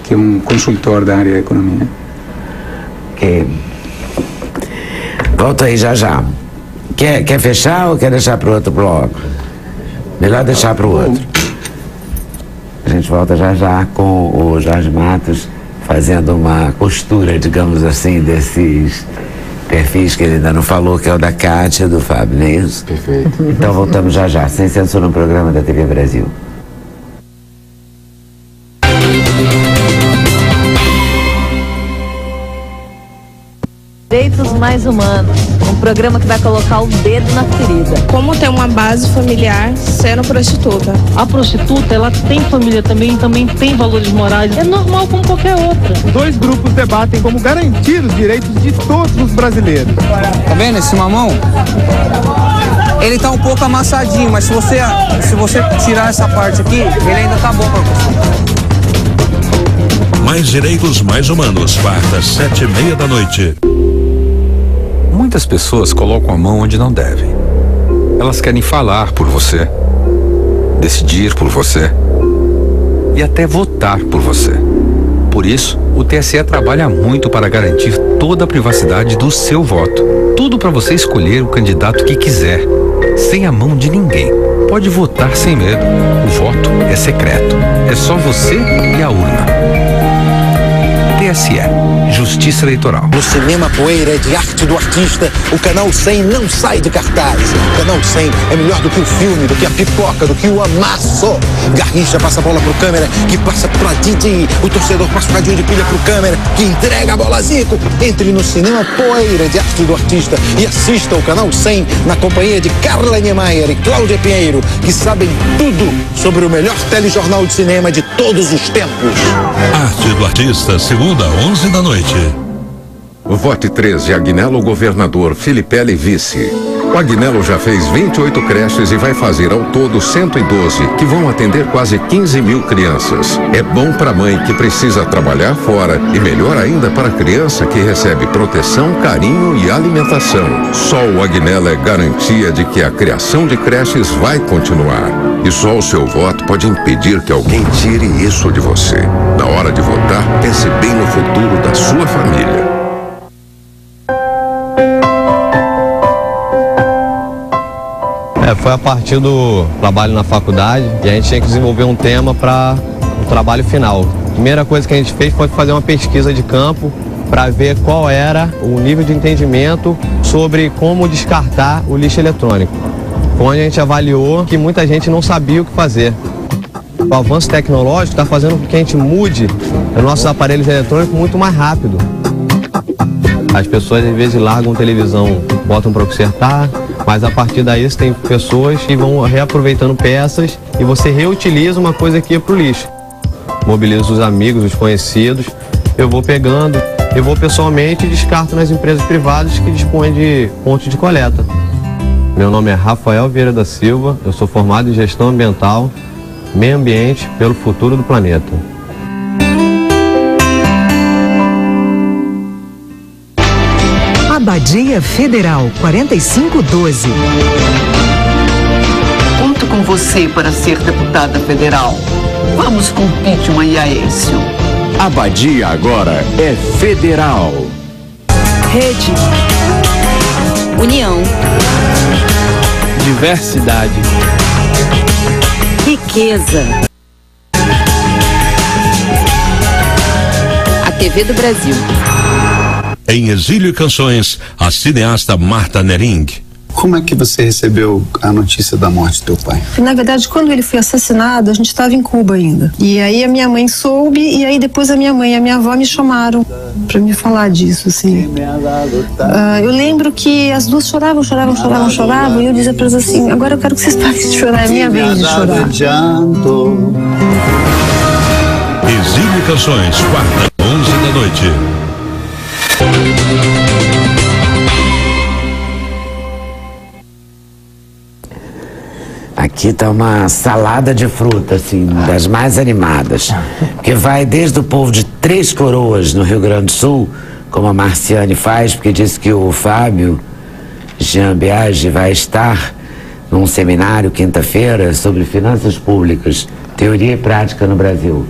que é um consultor da área de economia. Ok. Volto aí já. Quer fechar ou quer deixar para o outro bloco? Melhor deixar para o outro. A gente volta já com o Jorge Matos fazendo uma costura, digamos assim, desses perfis que ele ainda não falou, que é o da Kátia, do Fábio, não é isso? Perfeito. Então voltamos já, sem censura, no programa da TV Brasil. Direitos Mais Humanos, um programa que vai colocar o dedo na ferida. Como ter uma base familiar sendo prostituta? A prostituta, ela tem família também tem valores morais. É normal como qualquer outra. 2 grupos debatem como garantir os direitos de todos os brasileiros. Tá vendo esse mamão? Ele tá um pouco amassadinho, mas se você tirar essa parte aqui, ele ainda tá bom pra você. Mais Direitos Mais Humanos, quartas, 7h30 da noite. Muitas pessoas colocam a mão onde não devem. Elas querem falar por você, decidir por você e até votar por você. Por isso, o TSE trabalha muito para garantir toda a privacidade do seu voto. Tudo para você escolher o candidato que quiser, sem a mão de ninguém. Pode votar sem medo. O voto é secreto. É só você e a urna. TSE, Justiça Eleitoral. No Cinema Poeira de Arte do Artista, o Canal 100 não sai de cartaz. O Canal 100 é melhor do que o filme, do que a pipoca, do que o amasso. Garrincha passa a bola pro câmera, que passa pra Didi. O torcedor passa um radinho de pilha pro câmera, que entrega a bola a Zico. Entre no Cinema Poeira de Arte do Artista e assista ao Canal 100 na companhia de Carla Niemeyer e Cláudia Pinheiro, que sabem tudo sobre o melhor telejornal de cinema de todos os tempos. Arte do Artista, segunda, 11 da noite. Vote 13, Agnello governador, Filipelli vice. O Agnello já fez 28 creches e vai fazer ao todo 112, que vão atender quase 15 mil crianças. É bom para a mãe que precisa trabalhar fora e melhor ainda para a criança que recebe proteção, carinho e alimentação. Só o Agnello é garantia de que a criação de creches vai continuar. E só o seu voto pode impedir que alguém tire isso de você. Na hora de votar, pense bem no futuro da sua família. Foi a partir do trabalho na faculdade e a gente tinha que desenvolver um tema para o trabalho final. A primeira coisa que a gente fez foi fazer uma pesquisa de campo para ver qual era o nível de entendimento sobre como descartar o lixo eletrônico. Onde a gente avaliou que muita gente não sabia o que fazer. O avanço tecnológico está fazendo com que a gente mude os nossos aparelhos eletrônicos muito mais rápido. As pessoas às vezes largam televisão, botam para consertar, mas a partir daí você tem pessoas que vão reaproveitando peças e você reutiliza uma coisa que ia para o lixo. Mobiliza os amigos, os conhecidos, eu vou pegando, eu vou pessoalmente e descarto nas empresas privadas que dispõem de pontos de coleta. Meu nome é Rafael Vieira da Silva, eu sou formado em Gestão Ambiental, Meio Ambiente pelo Futuro do Planeta. Abadia Federal 4512. Conto com você para ser deputada federal. Vamos com impeachment e Aécio. Abadia agora é federal. Rede. União. Diversidade. Riqueza. A TV do Brasil. Em Exílio e Canções, a cineasta Marta Nering. Como é que você recebeu a notícia da morte do teu pai? Na verdade, quando ele foi assassinado, a gente estava em Cuba ainda. E aí a minha mãe soube, e aí depois a minha mãe e a minha avó me chamaram para me falar disso, assim. Eu lembro que as duas choravam, e eu dizia para elas assim, agora eu quero que vocês parem de chorar, é minha vez de chorar. Exílio e Canções, quarta, 11 da noite. Aqui tá uma salada de fruta, assim, das mais animadas. Que vai desde o povo de Três Coroas, no Rio Grande do Sul, como a Marciane faz, porque disse que o Fábio Jean Biagi vai estar num seminário quinta-feira sobre finanças públicas, teoria e prática no Brasil.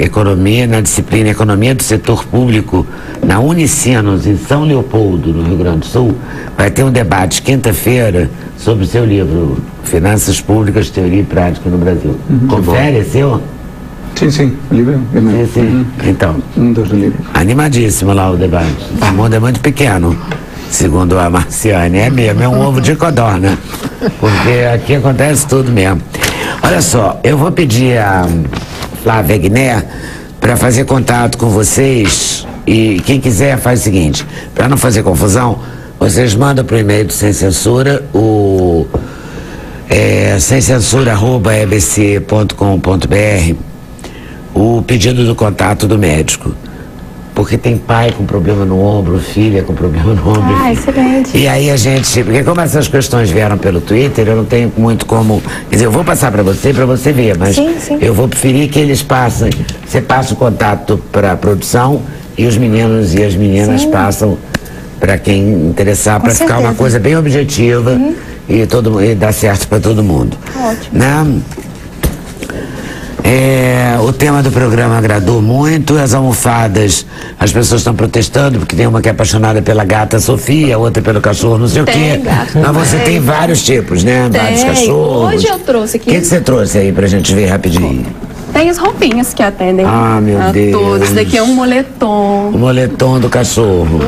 Economia, na disciplina Economia do Setor Público, na Unicinos, em São Leopoldo, no Rio Grande do Sul, vai ter um debate quinta-feira sobre o seu livro, Finanças Públicas, Teoria e Prática no Brasil. Confere, é seu? Sim, livro. Sim. Então, um dos livros. Animadíssimo lá o debate. O mundo é muito pequeno, segundo a Marciane. É mesmo, é um ovo de codorna, porque aqui acontece tudo mesmo. Olha só, eu vou pedir a Flávia Guiné para fazer contato com vocês, e quem quiser faz o seguinte, para não fazer confusão, vocês mandam para o e-mail do Sem Censura, o semcensura@ebc.com.br, o pedido do contato do médico, porque tem pai com problema no ombro, filha com problema no ombro. Excelente. E aí a gente, porque como essas questões vieram pelo Twitter, eu não tenho muito como, quer dizer, eu vou passar para você ver, mas sim. Eu vou preferir que eles passem, você passa o contato para a produção e os meninos e as meninas passam para quem interessar, para ficar uma coisa bem objetiva e dar certo para todo mundo. Ótimo. Né? O tema do programa agradou muito, as almofadas, as pessoas estão protestando, porque tem uma que é apaixonada pela gata Sofia, outra pelo cachorro não sei o quê. Mas você tem vários tipos, né? Vários cachorros. Hoje eu trouxe aqui. O que você trouxe aí pra gente ver rapidinho? Tem as roupinhas que atendem a Deus. todos. Esse daqui é um moletom. O moletom do cachorro.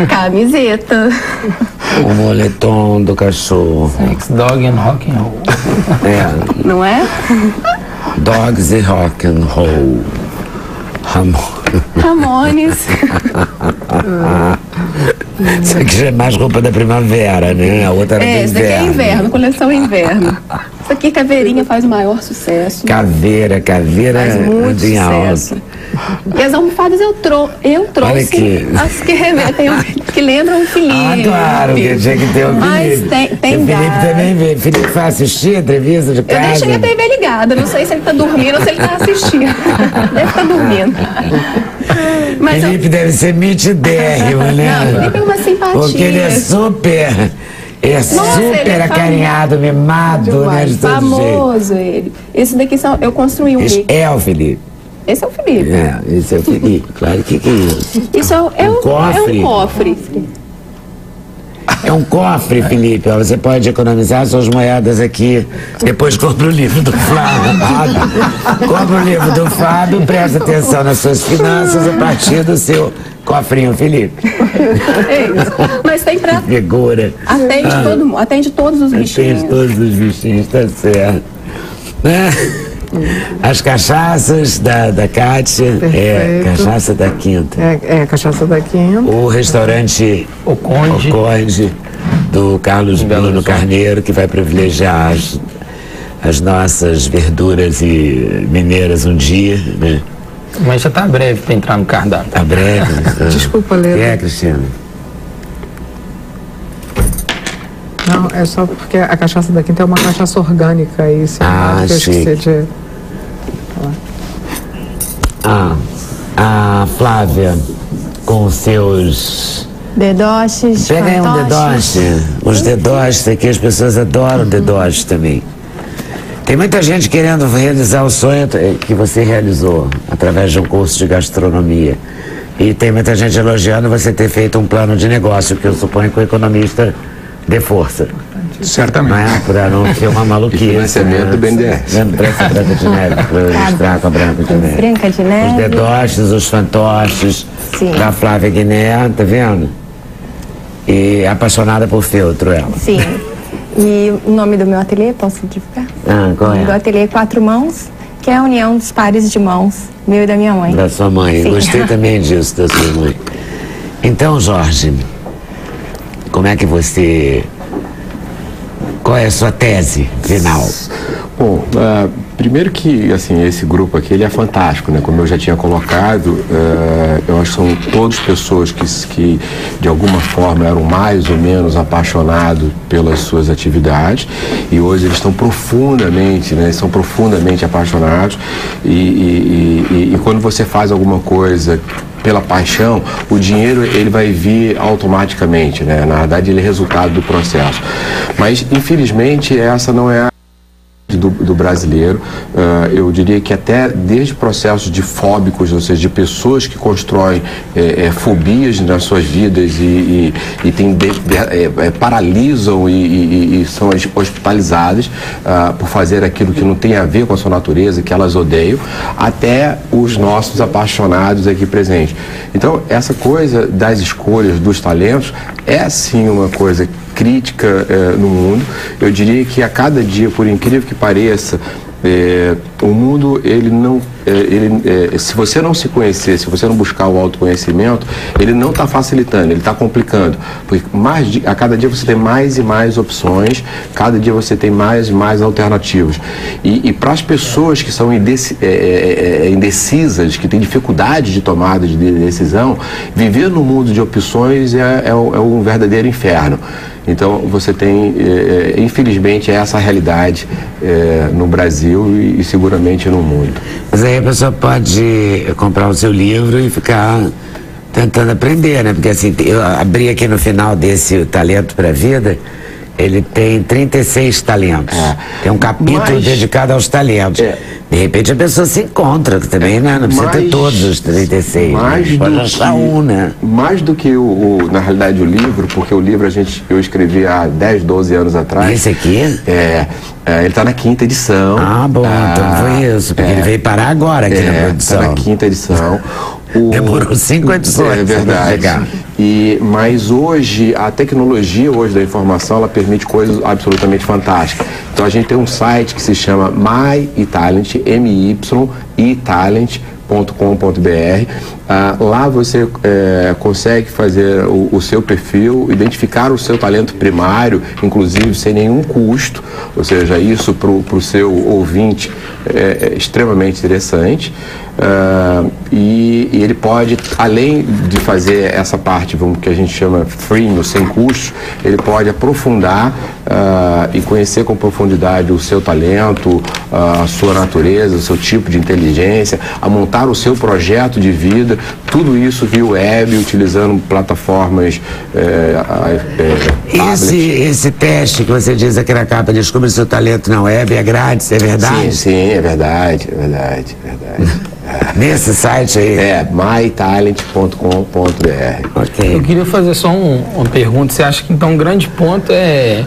Camiseta. O moletom do cachorro. Sex, dog and rock and roll. Não é? Dogs e rock and roll. Ramones. Isso aqui já é mais roupa da primavera, né? A outra era do esse daqui é inverno, coleção inverno. Isso aqui, caveirinha, faz o maior sucesso. Caveira faz muito em sucesso. alta. E as almofadas eu trouxe as que remetem, que lembram o Felipe. Ah, claro, que tinha que ter o Felipe. Mas tem o Felipe também vê. Felipe vai assistir a entrevista de casa? Eu deixei a TV ligada, não sei se ele tá dormindo ou se ele tá assistindo. Deve estar dormindo. Mas Felipe deve ser mitidérrimo, né? Não, Felipe é uma simpatia. Porque ele é super... super ele acarinhado, mimado, né? De todo famoso jeito. ele. Esse daqui eu construí um Esse bico. é o Felipe. Esse é o Felipe. Esse é o Felipe. Claro que é isso. Isso é um cofre. É um cofre, Felipe. Você pode economizar suas moedas aqui. Depois compra o livro do Fábio. Compra o livro do Fábio, presta atenção nas suas finanças a partir do seu cofrinho, Felipe. É isso. Mas tem pra... Figura. Atende todo mundo, atende todos os bichinhos. Atende todos os bichinhos, tá certo. As cachaças da Kátia, cachaça da Quinta. Cachaça da Quinta. O restaurante O Conde do Carlos Bruno Carneiro, que vai privilegiar as nossas verduras e mineiras um dia, né? Mas já tá breve para entrar no cardápio. Tá breve? Desculpa, Leda. Cristiano? Não, é só porque a cachaça da Quinta é uma cachaça orgânica e isso é que eu esqueci de... A Flávia com seus... Dedoches, Pega aí um dedoche. Os dedoches aqui, as pessoas adoram dedoches também. Tem muita gente querendo realizar o sonho que você realizou através de um curso de gastronomia. E tem muita gente elogiando você ter feito um plano de negócio, que eu suponho que o economista dê força. Certamente. Não é? Para não ser uma maluquice. E financiamento do BNDES. Branca de Neve, para eu ilustrar com a Branca de Neve. Branca de Neve. Os dedoches, os fantoches, da Flávia Guiné, tá vendo? E apaixonada por feltro, ela. Sim. E o nome do meu ateliê, posso divulgar? Qual é? Do ateliê Quatro Mãos, que é a união dos pares de mãos, meu e da minha mãe. Da sua mãe. Sim. Gostei também disso, da sua mãe. Então, Jorge, como é que você... Qual é a sua tese final? Bom, primeiro que, assim, esse grupo aqui, ele é fantástico, né? Como eu já tinha colocado, eu acho que são todas pessoas que de alguma forma, eram mais ou menos apaixonados pelas suas atividades e hoje eles estão profundamente, né? São profundamente apaixonados e quando você faz alguma coisa pela paixão, o dinheiro ele vai vir automaticamente, né? Na verdade, ele é resultado do processo. Mas, infelizmente, essa não é a do brasileiro. Eu diria que até desde processos de fóbicos, ou seja, de pessoas que constroem fobias nas suas vidas e paralisam e são hospitalizadas por fazer aquilo que não tem a ver com a sua natureza, que elas odeiam, até os nossos apaixonados aqui presentes. Então, essa coisa das escolhas dos talentos é sim uma coisa crítica no mundo. Eu diria que a cada dia, por incrível que pareça, o mundo, ele não, se você não se conhecer, se você não buscar o autoconhecimento, ele não está facilitando, ele está complicando, porque a cada dia você tem mais e mais opções, cada dia você tem mais e mais alternativas, e para as pessoas que são indecisas, que têm dificuldade de tomada de decisão, viver no mundo de opções é um verdadeiro inferno. Então você tem, infelizmente, essa realidade no Brasil e seguramente no mundo. Mas aí a pessoa pode comprar o seu livro e ficar tentando aprender, né? Porque assim, eu abri aqui no final desse Talento para a Vida, ele tem 36 talentos. Tem um capítulo dedicado aos talentos. De repente a pessoa se encontra também, né? Não precisa ter todos os 36. Pode achar um, né? Mais do que na realidade, o livro, porque o livro eu escrevi há 10, 12 anos atrás. Esse aqui? Ele está na 5ª edição. Bom, então foi isso, porque ele veio parar agora aqui na produção. Está na 5ª edição. Demorou 5 edições. É verdade. Mas hoje, a tecnologia hoje da informação, ela permite coisas absolutamente fantásticas. Então a gente tem um site que se chama MyEtalent, myEtalent.com.br. Lá você consegue fazer o seu perfil, identificar o seu talento primário, inclusive sem nenhum custo, ou seja, isso para o seu ouvinte é extremamente interessante. E ele pode, além de fazer essa parte que a gente chama freemium, sem custo, ele pode aprofundar e conhecer com profundidade o seu talento, a sua natureza, o seu tipo de inteligência, a montar o seu projeto de vida, tudo isso via web, utilizando plataformas Esse teste que você diz aqui na capa, descubra o seu talento na web, é grátis, é verdade? Sim, é verdade. Nesse site aí? mytalent.com.br. Ok. Eu queria fazer só uma pergunta. Você acha que então um grande ponto é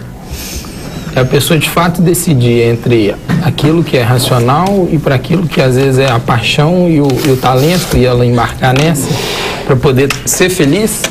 a pessoa de fato decidir entre aquilo que é racional e para aquilo que às vezes é a paixão e o talento, e ela embarcar nessa para poder ser feliz?